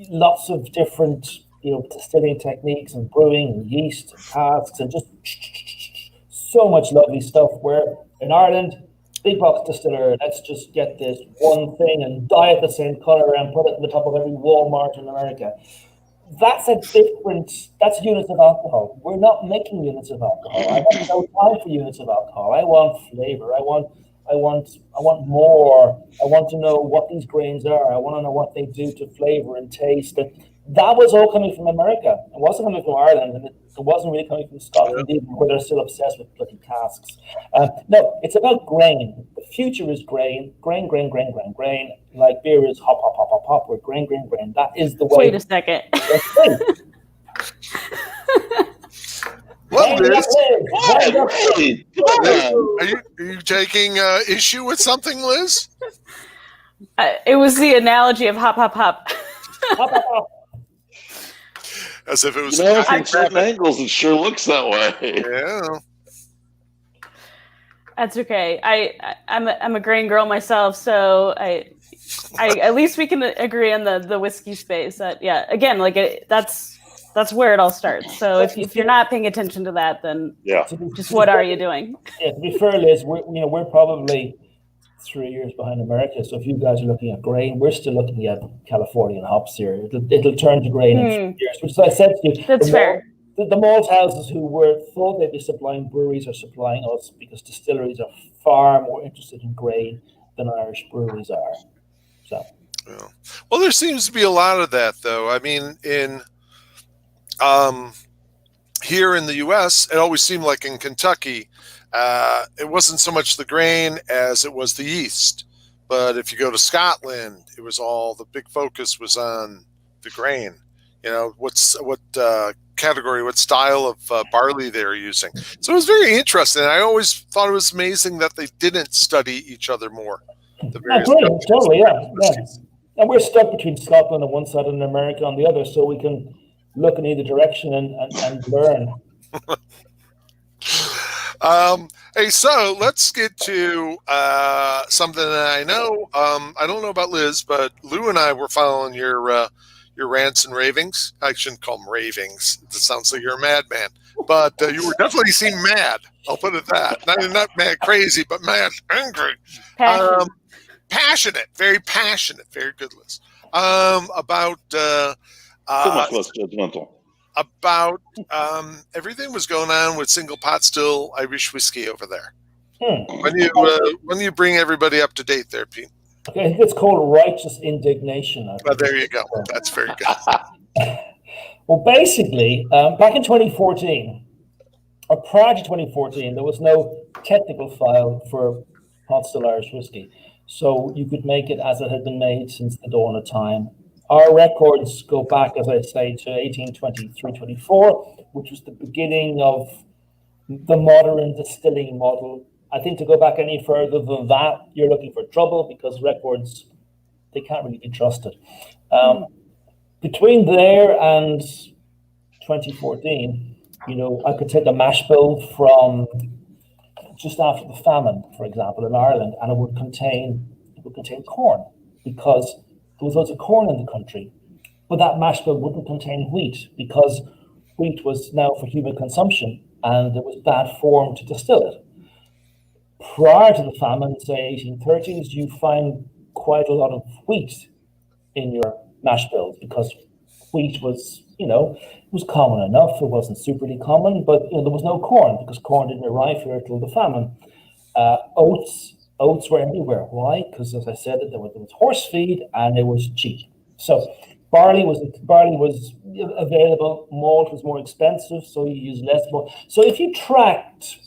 Speaker 5: Lots of different, distilling techniques and brewing and yeast and casks and just so much lovely stuff. Where in Ireland, big box distiller, let's just get this one thing and dye it the same color and put it on the top of every Walmart in America. That's units of alcohol. We're not making units of alcohol. I have no time for units of alcohol. I want flavor. I want more. I want to know what these grains are. I want to know what they do to flavor and taste. And that was all coming from America. It wasn't coming from Ireland, and it wasn't really coming from Scotland, even where they're still obsessed with bloody casks. No, it's about grain. The future is grain. Grain. Like beer is hop, hop, hop, hop, hop. We're grain. That is the way.
Speaker 4: Wait a second.
Speaker 2: What, Liz? Are you taking issue with something, Liz?
Speaker 4: It was the analogy of hop, hop, hop.
Speaker 5: Hop, hop, hop.
Speaker 2: As if it was.
Speaker 3: From certain angles, it sure looks that way.
Speaker 2: Yeah.
Speaker 4: That's okay. I'm a grain girl myself, so I at least we can agree on the whiskey space. That again, like that's where it all starts. So if you're not paying attention to that, then just what are you doing?
Speaker 5: Yeah, to be fair, Liz, we're probably 3 years behind America. So if you guys are looking at grain, we're still looking at Californian hops here. It'll turn to grain in 3 years, which, as I said to you,
Speaker 4: that's fair.
Speaker 5: The malt houses who thought they'd be supplying breweries are supplying us because distilleries are far more interested in grain than Irish breweries are. So,
Speaker 2: yeah. Well, there seems to be a lot of that, though. I mean, in here in the U.S., it always seemed like in Kentucky, it wasn't so much the grain as it was the yeast. But if you go to Scotland, it was all the big focus was on the grain. You know, what category, what style of barley they were using. So it was very interesting. I always thought it was amazing that they didn't study each other more.
Speaker 5: Totally, yeah. And we're stuck between Scotland on one side and America on the other, so we can look in either direction and learn.
Speaker 2: Hey, so let's get to something that I know. I don't know about Liz, but Lou and I were following your rants and ravings. I shouldn't call them ravings. It sounds like you're a madman. But you were definitely seem mad. I'll put it that. Not mad crazy, but mad angry. Passionate. Very passionate. Very good, Liz. About
Speaker 3: so much less judgmental.
Speaker 2: About everything was going on with single pot still Irish whiskey over there. When you bring everybody up to date there, Pete?
Speaker 5: Okay, I think it's called righteous indignation.
Speaker 2: There you go. That's very good.
Speaker 5: Well, basically, back in 2014, or prior to 2014, there was no technical file for pot still Irish whiskey. So you could make it as it had been made since the dawn of time. Our records go back, as I say, to 1823-24, which was the beginning of the modern distilling model. I think to go back any further than that, you're looking for trouble because records, they can't really be trusted. Between there and 2014, I could take a mash bill from just after the famine, for example, in Ireland, and it would contain corn because there was loads of corn in the country. But that mash bill wouldn't contain wheat because wheat was now for human consumption and it was bad form to distill it. Prior to the famine, say 1830s, you find quite a lot of wheat in your mash bills because wheat was, it was common enough. It wasn't superly common, but there was no corn because corn didn't arrive here till the famine. Oats were everywhere. Why? Because, as I said, there was horse feed and it was cheap. So barley was available. Malt was more expensive, so you used less malt. So if you tracked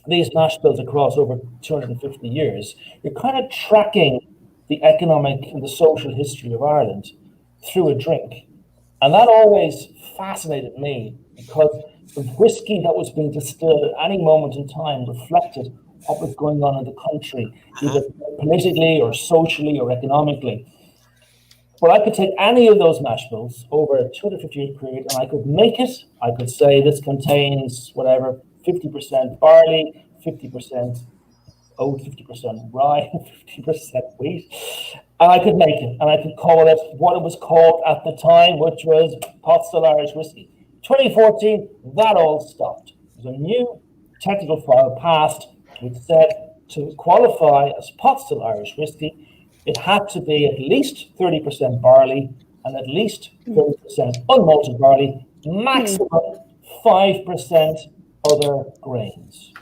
Speaker 5: these mash bills across over 250 years, you're kind of tracking the economic and the social history of Ireland through a drink. And that always fascinated me because the whiskey that was being distilled at any moment in time reflected what was going on in the country, either politically or socially or economically. But I could take any of those mash bills over a 250-year period and I could make it. I could say this contains whatever, 50% barley, 50% oat, 50% rye, 50% wheat. And I could make it, and I could call it what it was called at the time, which was pot still Irish whiskey. 2014, that all stopped. There's a new technical file passed which said to qualify as pot still Irish whiskey, it had to be at least 30% barley and at least 30% unmalted barley, maximum 5% other grains.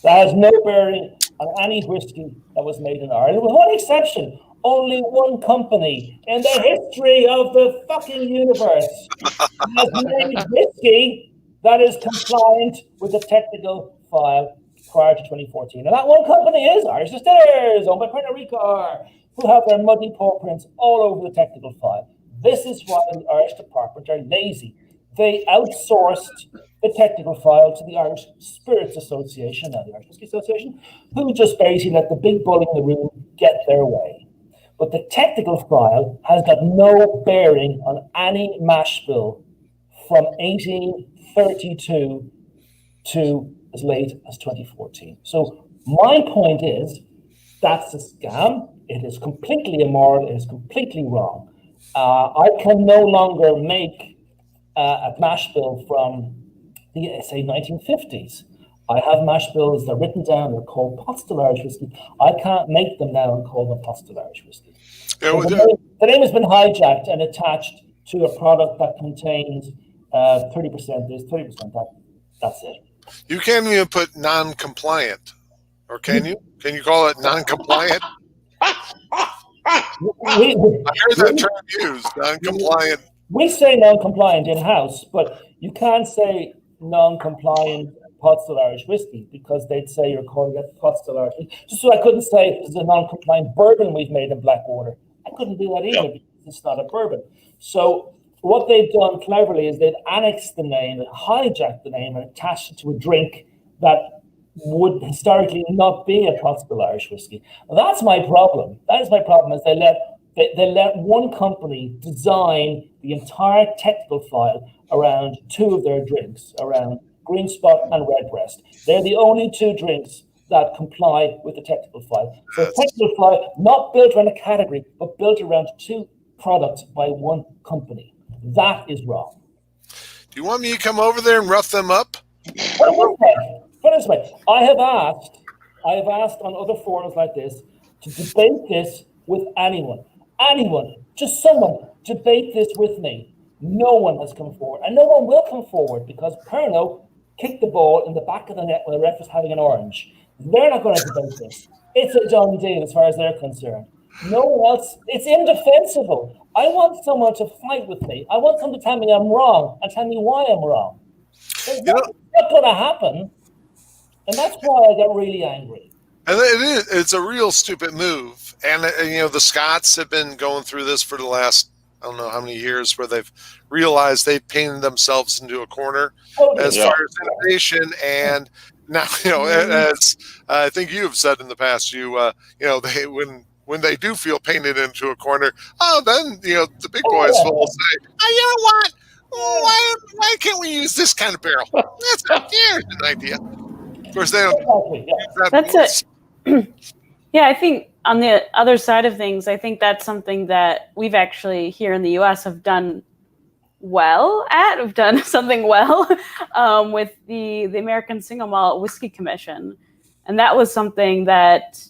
Speaker 5: That has no bearing on any whiskey that was made in Ireland, with one exception. Only one company in the history of the fucking universe has made whiskey that is compliant with the technical file prior to 2014. And that one company is Irish Distillers, owned by Pernod Ricard, who have their muddy paw prints all over the technical file. This is why the Irish department are lazy. They outsourced the technical file to the Irish Spirits Association, now the Irish Whiskey Association, who just basically let the big bull in the room get their way. But the technical file has got no bearing on any mash bill from 1832 to as late as 2014. So my point is, that's a scam. It is completely immoral. It is completely wrong. I can no longer make a mash bill from the, say, 1950s. I have mash bills, they're written down, they're called pot still Irish whiskey. I can't make them now and call them pot still Irish whiskey. So the name has been hijacked and attached to a product that contains 30% this, 30% that. That's it.
Speaker 2: You can't even put non-compliant, or can you? Can you call it non-compliant? I heard that term used, non-compliant.
Speaker 5: We say non-compliant in-house, but you can't say non-compliant pot still Irish whiskey because they'd say you're calling it pot still Irish whiskey. Just so I couldn't say it's a non-compliant bourbon we've made in Blackwater. I couldn't do that either because it's not a bourbon. So what they've done cleverly is they've annexed the name, hijacked the name, and attached it to a drink that would historically not be a pot still Irish whiskey. And that's my problem. That is my problem, is they let one company design the entire technical file around two of their drinks, around Green Spot and Redbreast. They're the only two drinks that comply with the technical file. So technical file, not built around a category, but built around two products by one company. That is wrong.
Speaker 2: Do you want me to come over there and rough them up?
Speaker 5: Put it this way. I have asked on other forums like this to debate this with anyone, just someone, debate this with me. No one has come forward, and no one will come forward because Perno kicked the ball in the back of the net when the ref was having an orange. They're not going to debate this. It's a done deal as far as they're concerned. No one else. It's indefensible. I want someone to fight with me. I want someone to tell me I'm wrong and tell me why I'm wrong. It's not going to happen, and that's why I get really angry.
Speaker 2: And it's a real stupid move. And the Scots have been going through this for the last, I don't know how many years, where they've realized they've painted themselves into a corner as far as innovation. And now, as I think you have said in the past, they when they do feel painted into a corner, then the big boys will say, "Oh, you know what? Why can't we use this kind of barrel? Here's an idea." Of course, they don't.
Speaker 4: That's it. Yeah, I think on the other side of things, I think that's something that we've actually here in the U.S. have done well at. We've done something well with the American Single Malt Whiskey Commission, and that was something that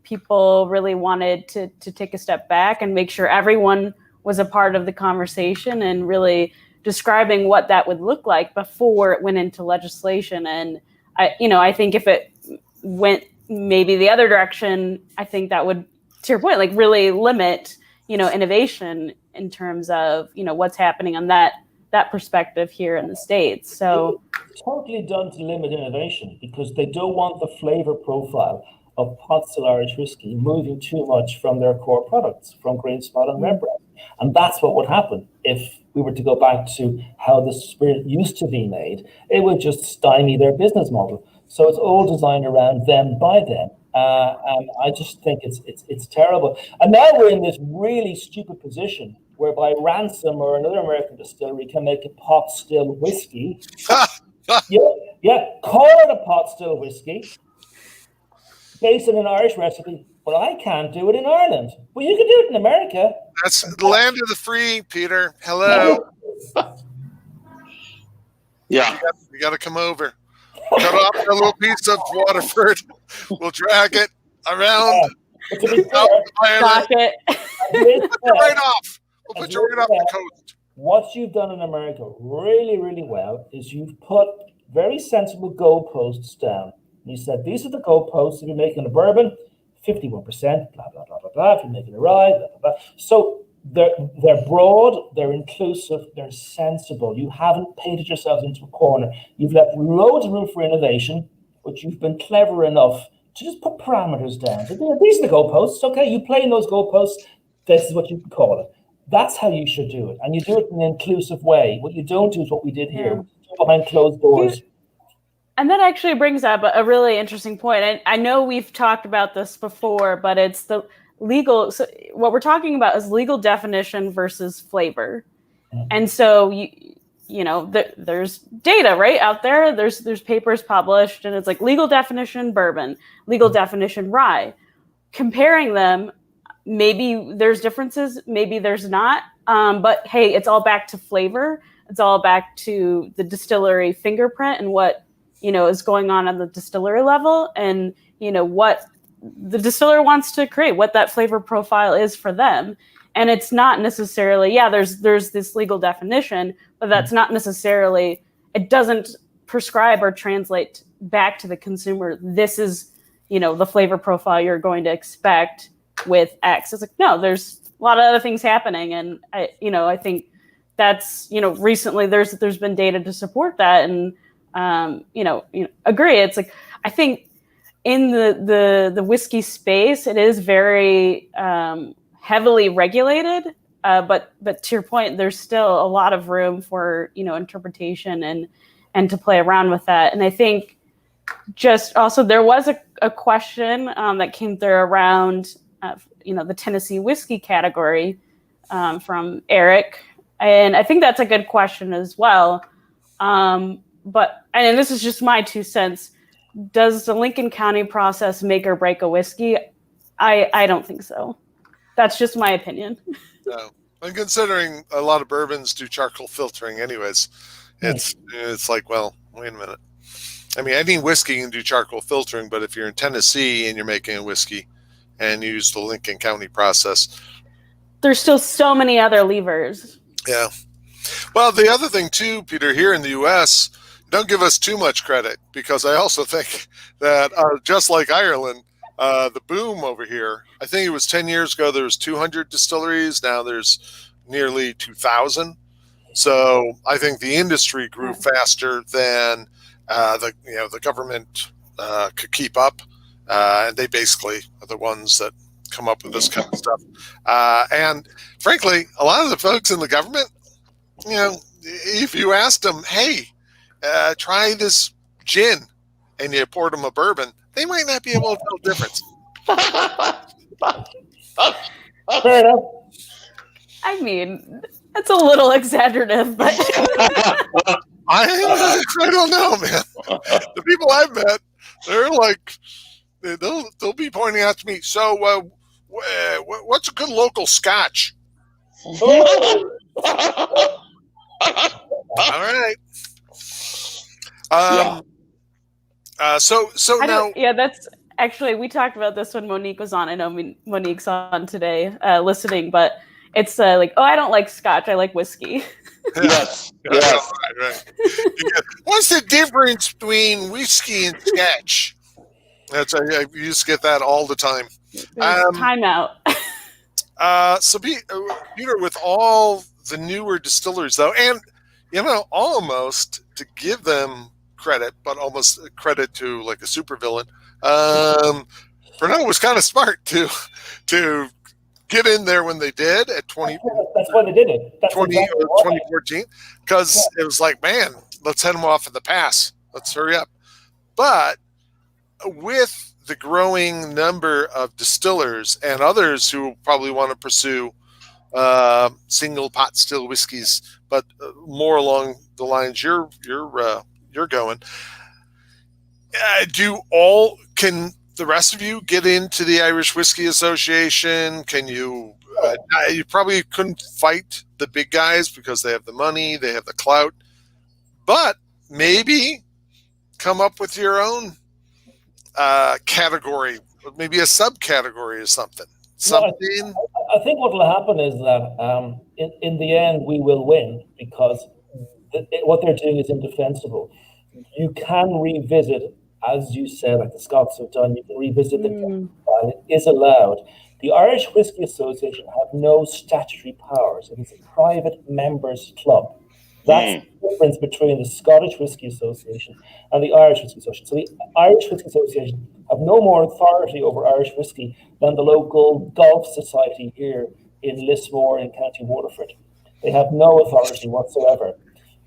Speaker 4: people really wanted to take a step back and make sure everyone was a part of the conversation and really describing what that would look like before it went into legislation. And I think if it went maybe the other direction, I think that would, to your point, like really limit, innovation in terms of, what's happening on that perspective here in the States. So
Speaker 5: it's totally done to limit innovation because they don't want the flavor profile of pot still Irish whiskey moving too much from their core products, from Green Spot and Redbreast. And that's what would happen if we were to go back to how the spirit used to be made. It would just stymie their business model. So it's all designed around them by them. And I just think it's terrible. And now we're in this really stupid position whereby Ransom or another American distillery can make a pot still whiskey. Call it a pot still whiskey based on an Irish recipe, but I can't do it in Ireland. Well, you can do it in America.
Speaker 2: That's the land of the free, Peter. Hello.
Speaker 3: Yeah.
Speaker 2: You got to come over. Cut off a little piece of Waterford. We'll drag it around.
Speaker 4: Stock it.
Speaker 2: Right off. We'll put you right off the coast.
Speaker 5: What you've done in America really, really well is you've put very sensible goalposts down. And you said, these are the goalposts. If you're making a bourbon, 51%, blah, blah, blah, blah, blah. If you're making a rye, blah, blah, blah. So they're broad, they're inclusive, they're sensible. You haven't painted yourselves into a corner. You've left loads of room for innovation, but you've been clever enough to just put parameters down. So these are the goalposts. Okay, you play in those goalposts. This is what you can call it. That's how you should do it. And you do it in an inclusive way. What you don't do is what we did here, behind closed doors.
Speaker 4: And that actually brings up a really interesting point. And I know we've talked about this before, but it's the legal. So what we're talking about is legal definition versus flavor. And so there's data right out there. There's papers published, and it's like legal definition bourbon, legal definition rye. Comparing them, maybe there's differences, maybe there's not. But hey, it's all back to flavor. It's all back to the distillery fingerprint and what is going on the distillery level, and what the distiller wants to create, what that flavor profile is for them. And it's not necessarily, there's this legal definition, but that's not necessarily, it doesn't prescribe or translate back to the consumer. This is, the flavor profile you're going to expect with X. It's like, no, there's a lot of other things happening. And I think that's, recently there's been data to support that. And, agree. It's like, I think in the whiskey space, it is very, heavily regulated, but to your point, there's still a lot of room for interpretation and to play around with that. And I think just also there was a question that came through around the Tennessee whiskey category from Eric, and I think that's a good question as well. But this is just my 2 cents. Does the Lincoln County process make or break a whiskey? I don't think so. That's just my opinion. No.
Speaker 2: And considering a lot of bourbons do charcoal filtering anyways, it's like, well, wait a minute. I mean, any whiskey can do charcoal filtering, but if you're in Tennessee and you're making a whiskey and you use the Lincoln County process,
Speaker 4: there's still so many other levers.
Speaker 2: Yeah. Well, the other thing too, Peter, here in the U.S., don't give us too much credit, because I also think that just like Ireland, the boom over here, I think it was 10 years ago, there was 200 distilleries. Now there's nearly 2,000. So I think the industry grew faster than the government could keep up. And they basically are the ones that come up with this kind of stuff. And frankly, a lot of the folks in the government, if you asked them, hey, try this gin, and you poured them a bourbon, they might not be able to tell the difference.
Speaker 5: Fair enough.
Speaker 4: I mean, it's a little exaggerative, but
Speaker 2: I don't know, man. The people I've met, they're like, they'll be pointing out to me, so what's a good local scotch? All right. So now,
Speaker 4: that's actually, we talked about this when Monique was on. I know Monique's on today, listening, but it's like, I don't like scotch, I like whiskey.
Speaker 3: Yes.
Speaker 2: Right. What's the difference between whiskey and scotch? I used to get that all the time.
Speaker 4: Time out.
Speaker 2: So Peter, with all the newer distilleries though, and almost to give them credit, but almost credit to like a supervillain, Pernod was kind of smart to get in there when they did at 20.
Speaker 5: That's why they did it. That's
Speaker 2: 2014, because it was like, man, let's head them off at the pass. Let's hurry up. But with the growing number of distillers and others who probably want to pursue single pot still whiskeys, but more along the lines you're going, can the rest of you get into the Irish Whiskey Association? Can you? You probably couldn't fight the big guys because they have the money, they have the clout, but maybe come up with your own category, maybe a subcategory or something. Something.
Speaker 5: I think what will happen is that in the end we will win, because what they're doing is indefensible. You can revisit, as you said, like the Scots have done, you can revisit the file. It is allowed. The Irish Whiskey Association have no statutory powers. It is a private members club. That's the difference between the Scottish Whiskey Association and the Irish Whiskey Association. So the Irish Whiskey Association have no more authority over Irish whiskey than the local golf society here in Lismore in County Waterford. They have no authority whatsoever.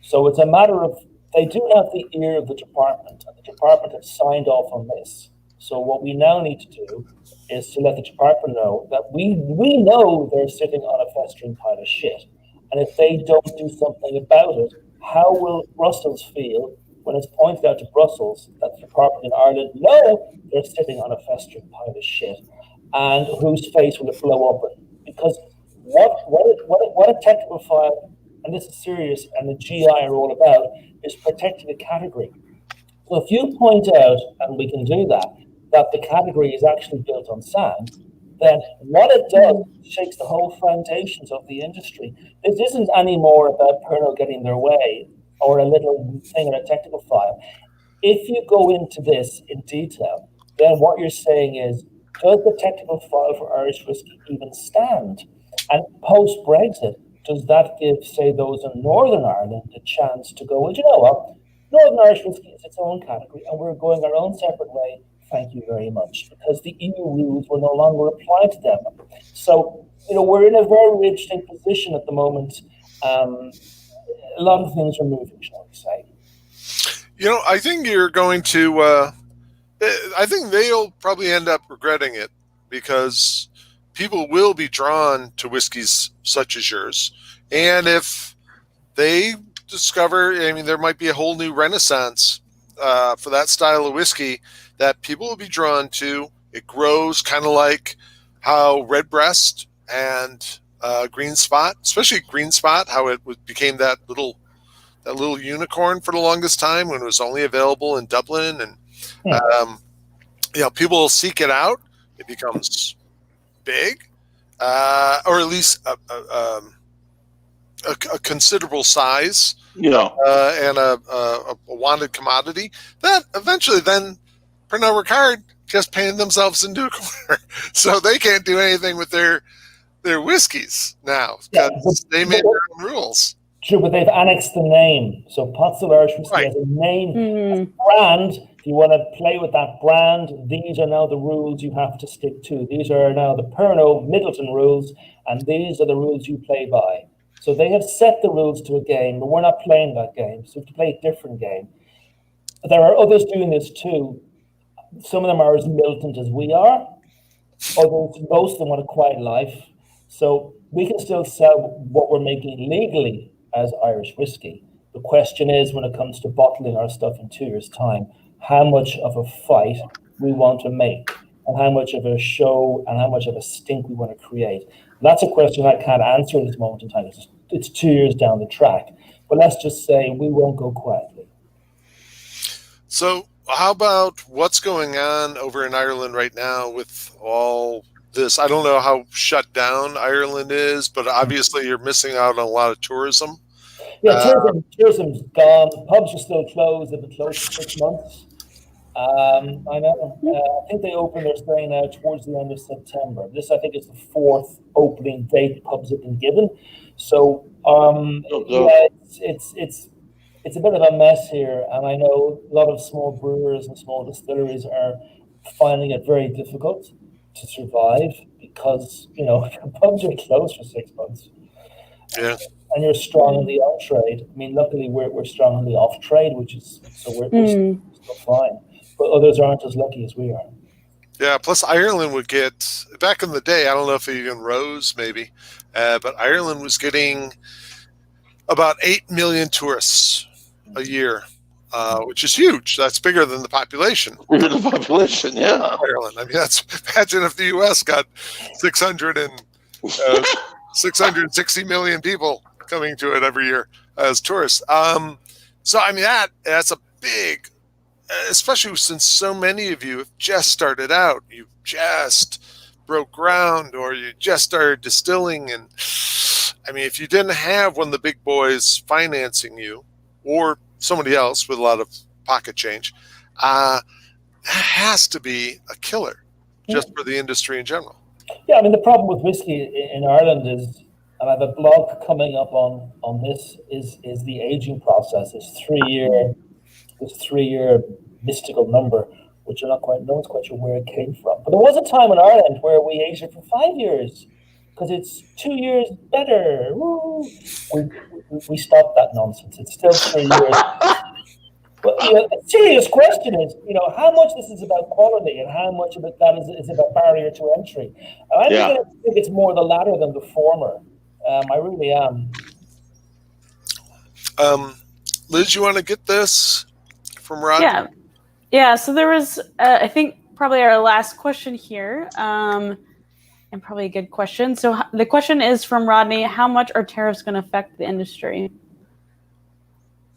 Speaker 5: So it's a matter of, they do have the ear of the department, and the department have signed off on this. So what we now need to do is to let the department know that we know they're sitting on a festering pile of shit. And if they don't do something about it, how will Brussels feel when it's pointed out to Brussels that the Department in Ireland know they're sitting on a festering pile of shit, and whose face will it blow up in? Because what a technical file, and this is serious, and the GI are all about, is protecting a category. So if you point out, and we can do that, that the category is actually built on sand, then what it does shakes the whole foundations of the industry. This isn't anymore about Pernod getting their way or a little thing in a technical file. If you go into this in detail, then what you're saying is, does the technical file for Irish whiskey even stand? And post-Brexit, does that give, say, those in Northern Ireland the chance to go, well, you know what? Northern Irish whiskey is its own category, and we're going our own separate way. Thank you very much, because the EU rules will no longer apply to them. So, we're in a very interesting position at the moment. A lot of things are moving, shall we say.
Speaker 2: I think you're going to, I think they'll probably end up regretting it, because people will be drawn to whiskeys such as yours. And if they discover, there might be a whole new renaissance for that style of whiskey that people will be drawn to. It grows kind of like how Redbreast and Green Spot, especially Green Spot, how it became that little unicorn for the longest time when it was only available in Dublin, and people will seek it out. It becomes big, or at least a considerable size, and a wanted commodity that eventually then Pernod Ricard just painted themselves into a corner, so they can't do anything with their whiskeys now because they made their own rules.
Speaker 5: True, but they've annexed the name. So Pot Still Irish Whiskey has a name, as a brand. If you want to play with that brand, these are now the rules you have to stick to. These are now the Pernod Middleton rules, and these are the rules you play by. So they have set the rules to a game, but we're not playing that game. So we have to play a different game. But there are others doing this too. Some of them are as militant as we are. Others, most of them want a quiet life. So we can still sell what we're making legally as Irish whiskey. The question is, when it comes to bottling our stuff in 2 years' time, how much of a fight we want to make, and how much of a show and how much of a stink we want to create. That's a question I can't answer at this moment in time. It's 2 years down the track. But let's just say we won't go quietly.
Speaker 2: So how about what's going on over in Ireland right now with all this? I don't know how shut down Ireland is, but obviously you're missing out on a lot of tourism.
Speaker 5: Yeah, tourism's gone. Pubs are still closed. They've been closed for 6 months. I know. I think they open their stay now towards the end of September. This, I think, is the 4th opening date pubs have been given. So, it's a bit of a mess here, and I know a lot of small brewers and small distilleries are finding it very difficult to survive because pubs are closed for 6 months.
Speaker 2: Yeah.
Speaker 5: And you're strong in the on trade. I mean, luckily we're strong in the off trade, we're still fine. But others aren't as lucky as we are.
Speaker 2: Yeah. Plus, Ireland would get, back in the day, I don't know if it even rose, maybe, but Ireland was getting about 8 million tourists a year, which is huge. That's bigger than the population.
Speaker 3: Bigger than the population, yeah.
Speaker 2: Ireland. I mean, imagine if the U.S. got 660 million people coming to it every year as tourists. So, I mean, that's a big, especially since so many of you have just started out. You just broke ground, or you just started distilling. And I mean, if you didn't have one of the big boys financing you, or somebody else with a lot of pocket change, that has to be a killer just for the industry in general.
Speaker 5: Yeah, I mean, the problem with whiskey in Ireland is, and I have a blog coming up on this, is the aging process. This 3-year mystical number, which no one's quite sure where it came from. But there was a time in Ireland where we aged it for 5 years because it's 2 years better. Woo! We stopped that nonsense. It's still 3 years. But the serious question is, how much this is about quality and how much of it that is about barrier to entry. And I think it's more the latter than the former. I really am.
Speaker 2: Liz, you want to get this from Rod?
Speaker 4: Yeah. So there was, I think, probably our last question here, and probably a good question. So the question is from Rodney: how much are tariffs going to affect the industry?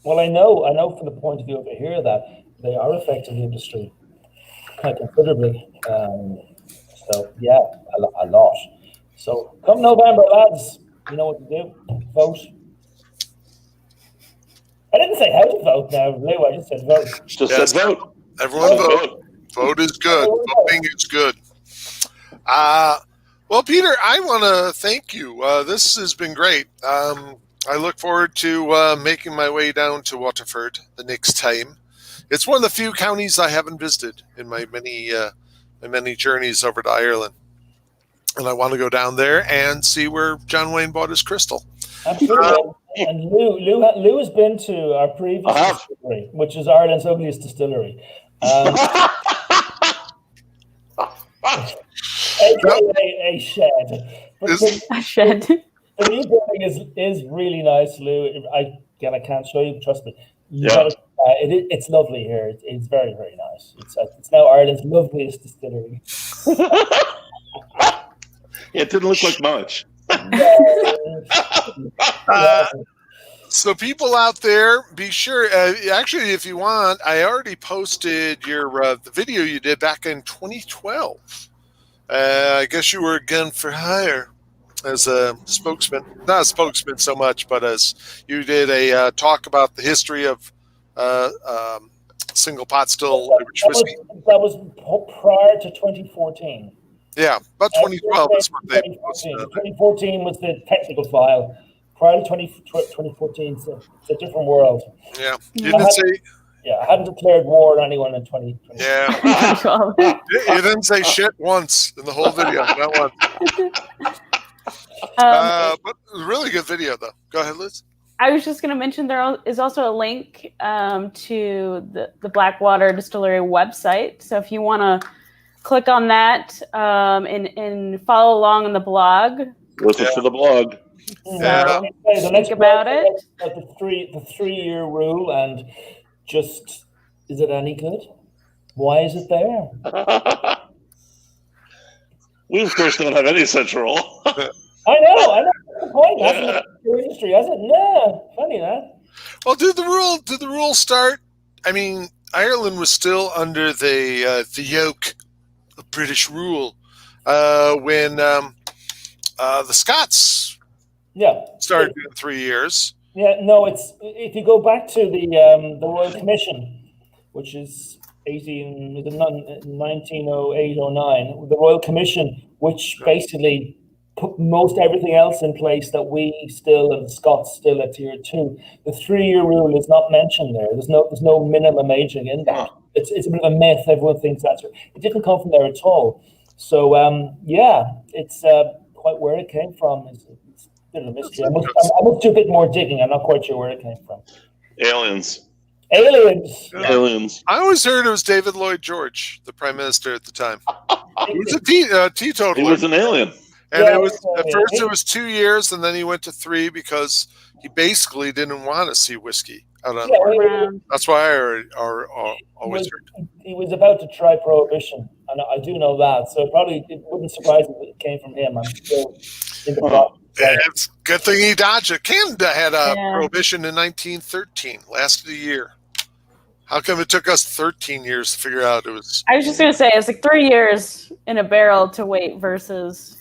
Speaker 5: Well, I know from the point of view over here that they are affecting the industry quite considerably. So yeah, a lot. So come November, lads, you know what to do. Vote. I didn't say how to vote now, Lou. I just said vote.
Speaker 3: Just
Speaker 2: Yes.
Speaker 3: said vote.
Speaker 2: Everyone vote. Vote is good. Voting is good. Well, Peter, I want to thank you. This has been great. I look forward to making my way down to Waterford the next time. It's one of the few counties I haven't visited in my many journeys over to Ireland. And I want to go down there and see where John Wayne bought his crystal.
Speaker 5: Absolutely. And Lou has been to our previous distillery, which is Ireland's ugliest distillery. AKA a shed. But
Speaker 4: A shed.
Speaker 5: The new building is really nice, Lou. I can't show you, trust me.
Speaker 3: Yeah.
Speaker 5: It's lovely here. It's very, very nice. It's now Ireland's loveliest distillery.
Speaker 3: It didn't look like much.
Speaker 2: So people out there, be sure. Actually, if you want, I already posted your the video you did back in 2012. I guess you were a gun for hire as a spokesman. Not a spokesman so much, but as you did a talk about the history of single pot still Irish whiskey.
Speaker 5: That was prior to 2014.
Speaker 2: Yeah, about 2012 is what they posted.
Speaker 5: 2014 was the technical file. Prior to 2014, it's a different world.
Speaker 2: Yeah, you didn't say.
Speaker 5: Yeah, I hadn't declared war on anyone in 2020.
Speaker 2: Yeah, you didn't say shit once in the whole video. Not once. But really good video, though. Go ahead, Liz.
Speaker 4: I was just going to mention there is also a link to the Blackwater Distillery website. So if you want to click on that and follow along on the blog.
Speaker 3: Listen to the blog.
Speaker 2: Yeah.
Speaker 5: So
Speaker 4: think about it.
Speaker 5: The 3-year rule, and just, is it any good? Why is it there?
Speaker 3: We of course don't have any such rule.
Speaker 5: I know. That's the point. Hasn't the industry, has it? No. Funny that.
Speaker 2: Well, did the rule start? I mean, Ireland was still under the yoke of British rule when the Scots started doing 3 years.
Speaker 5: Yeah, no, it's if you go back to the Royal Commission, which is 1908-09, the Royal Commission, which basically put most everything else in place that we still and the Scots still adhere to. The 3-year rule is not mentioned there. There's no minimum aging in that. It's a bit of a myth. Everyone thinks that's right. It didn't come from there at all. So it's quite where it came from. It's a bit of a mystery. I must do a bit more digging. I'm not quite sure where it came from.
Speaker 3: Aliens.
Speaker 2: I always heard it was David Lloyd George, the Prime Minister at the time. He was a teetotaler.
Speaker 3: He was an alien.
Speaker 2: And it was at first it was 2 years, and then he went to 3 because he basically didn't want to see whiskey out on the market. That's why I always heard.
Speaker 5: He was about to try prohibition, and I do know that. So it wouldn't surprise me if it came from him. I'm still in the process.
Speaker 2: It's a good thing he dodged it. Canada had a prohibition in 1913, lasted a year. How come it took us 13 years to figure out it was?
Speaker 4: I was just going to say, it's like 3 years in a barrel to wait versus,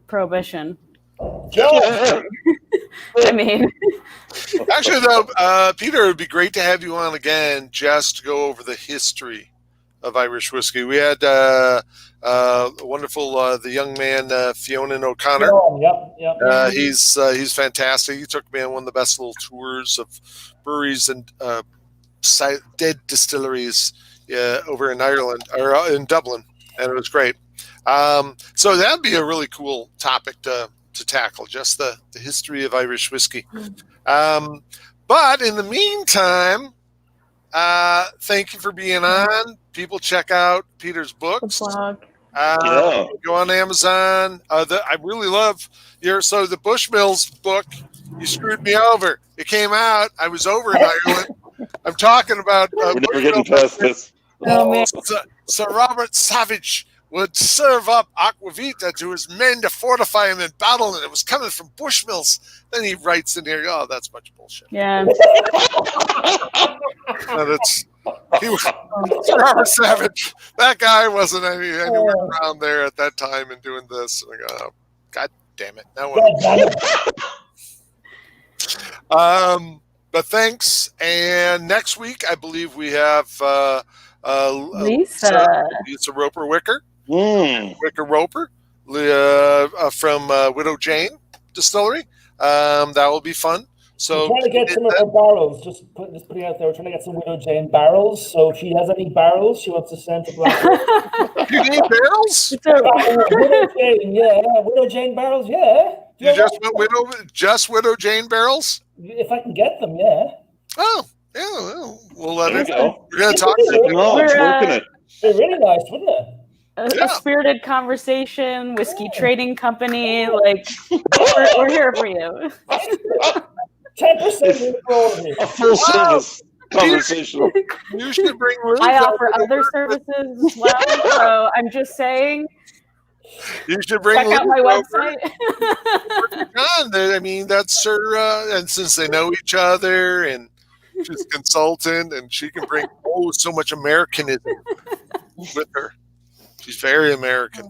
Speaker 4: prohibition. I mean,
Speaker 2: actually, though, Peter, it would be great to have you on again just to go over the history of Irish whiskey. We had wonderful the young man Fionnan O'Connor.
Speaker 5: Yep.
Speaker 2: He's fantastic. He took me on one of the best little tours of breweries and dead distilleries over in Ireland or in Dublin, and it was great. So that'd be a really cool topic to tackle, just the history of Irish whiskey. But in the meantime, thank you for being on. People check out Peter's books.
Speaker 4: Blog.
Speaker 2: Go on Amazon. I really love the Bushmills book You screwed me over. It came out. I was over in Ireland. I'm talking about.
Speaker 3: We're never getting past this.
Speaker 4: Oh, man.
Speaker 2: Sir Robert Savage would serve up aquavita to his men to fortify him in battle, and it was coming from Bushmills. Then he writes in here, "Oh, that's much bullshit."
Speaker 4: Yeah.
Speaker 2: He was Sir Robert Savage. That guy wasn't anywhere around there at that time and doing this. Like, oh, God damn it! No one. But thanks. And next week, I believe we have
Speaker 4: Lisa
Speaker 2: Roper Wicker.
Speaker 3: Mm.
Speaker 2: Wicker Roper from Widow Jane Distillery. That will be fun. So
Speaker 5: we're trying to get some of her barrels. Just putting out there, we're trying to get some Widow Jane barrels. So if she has any barrels, she wants to send to Blackwood.
Speaker 2: You need barrels?
Speaker 5: Widow Jane, yeah. Widow Jane barrels, yeah.
Speaker 2: You just want Widow Jane barrels?
Speaker 5: If I can get them, yeah.
Speaker 2: Oh, yeah. Well, we'll let
Speaker 3: There
Speaker 2: it
Speaker 3: you go.
Speaker 2: We're going to talk to you.
Speaker 3: No, it's working it.
Speaker 5: They're really nice, wouldn't they?
Speaker 4: A spirited conversation, whiskey trading company. Like, we're here for you.
Speaker 5: 10% for all of you.
Speaker 3: A full service conversation.
Speaker 2: You should bring Liz.
Speaker 4: I offer other services as well. So I'm just saying,
Speaker 2: You should bring
Speaker 4: check
Speaker 2: Liz
Speaker 4: out my
Speaker 2: over.
Speaker 4: website.
Speaker 2: I mean, that's her. And since they know each other, and she's a consultant, and she can bring so much Americanism with her. She's very American.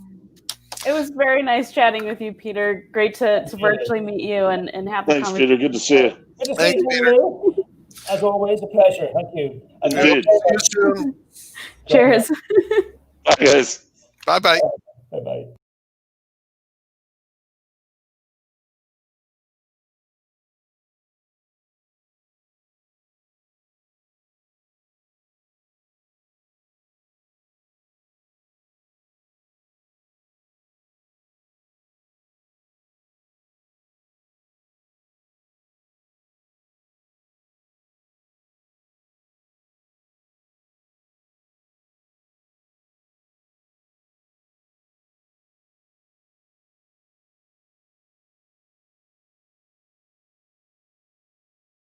Speaker 4: It was very nice chatting with you, Peter. Great to virtually meet you and have the
Speaker 3: Thanks,
Speaker 4: conversation.
Speaker 3: Peter. Good to see you.
Speaker 5: Good to
Speaker 2: Thank
Speaker 5: see
Speaker 2: you,
Speaker 5: you. As always, a pleasure. Thank you.
Speaker 3: Indeed.
Speaker 2: See you soon.
Speaker 4: Cheers.
Speaker 3: Bye, guys.
Speaker 2: Bye-bye.
Speaker 5: Bye-bye.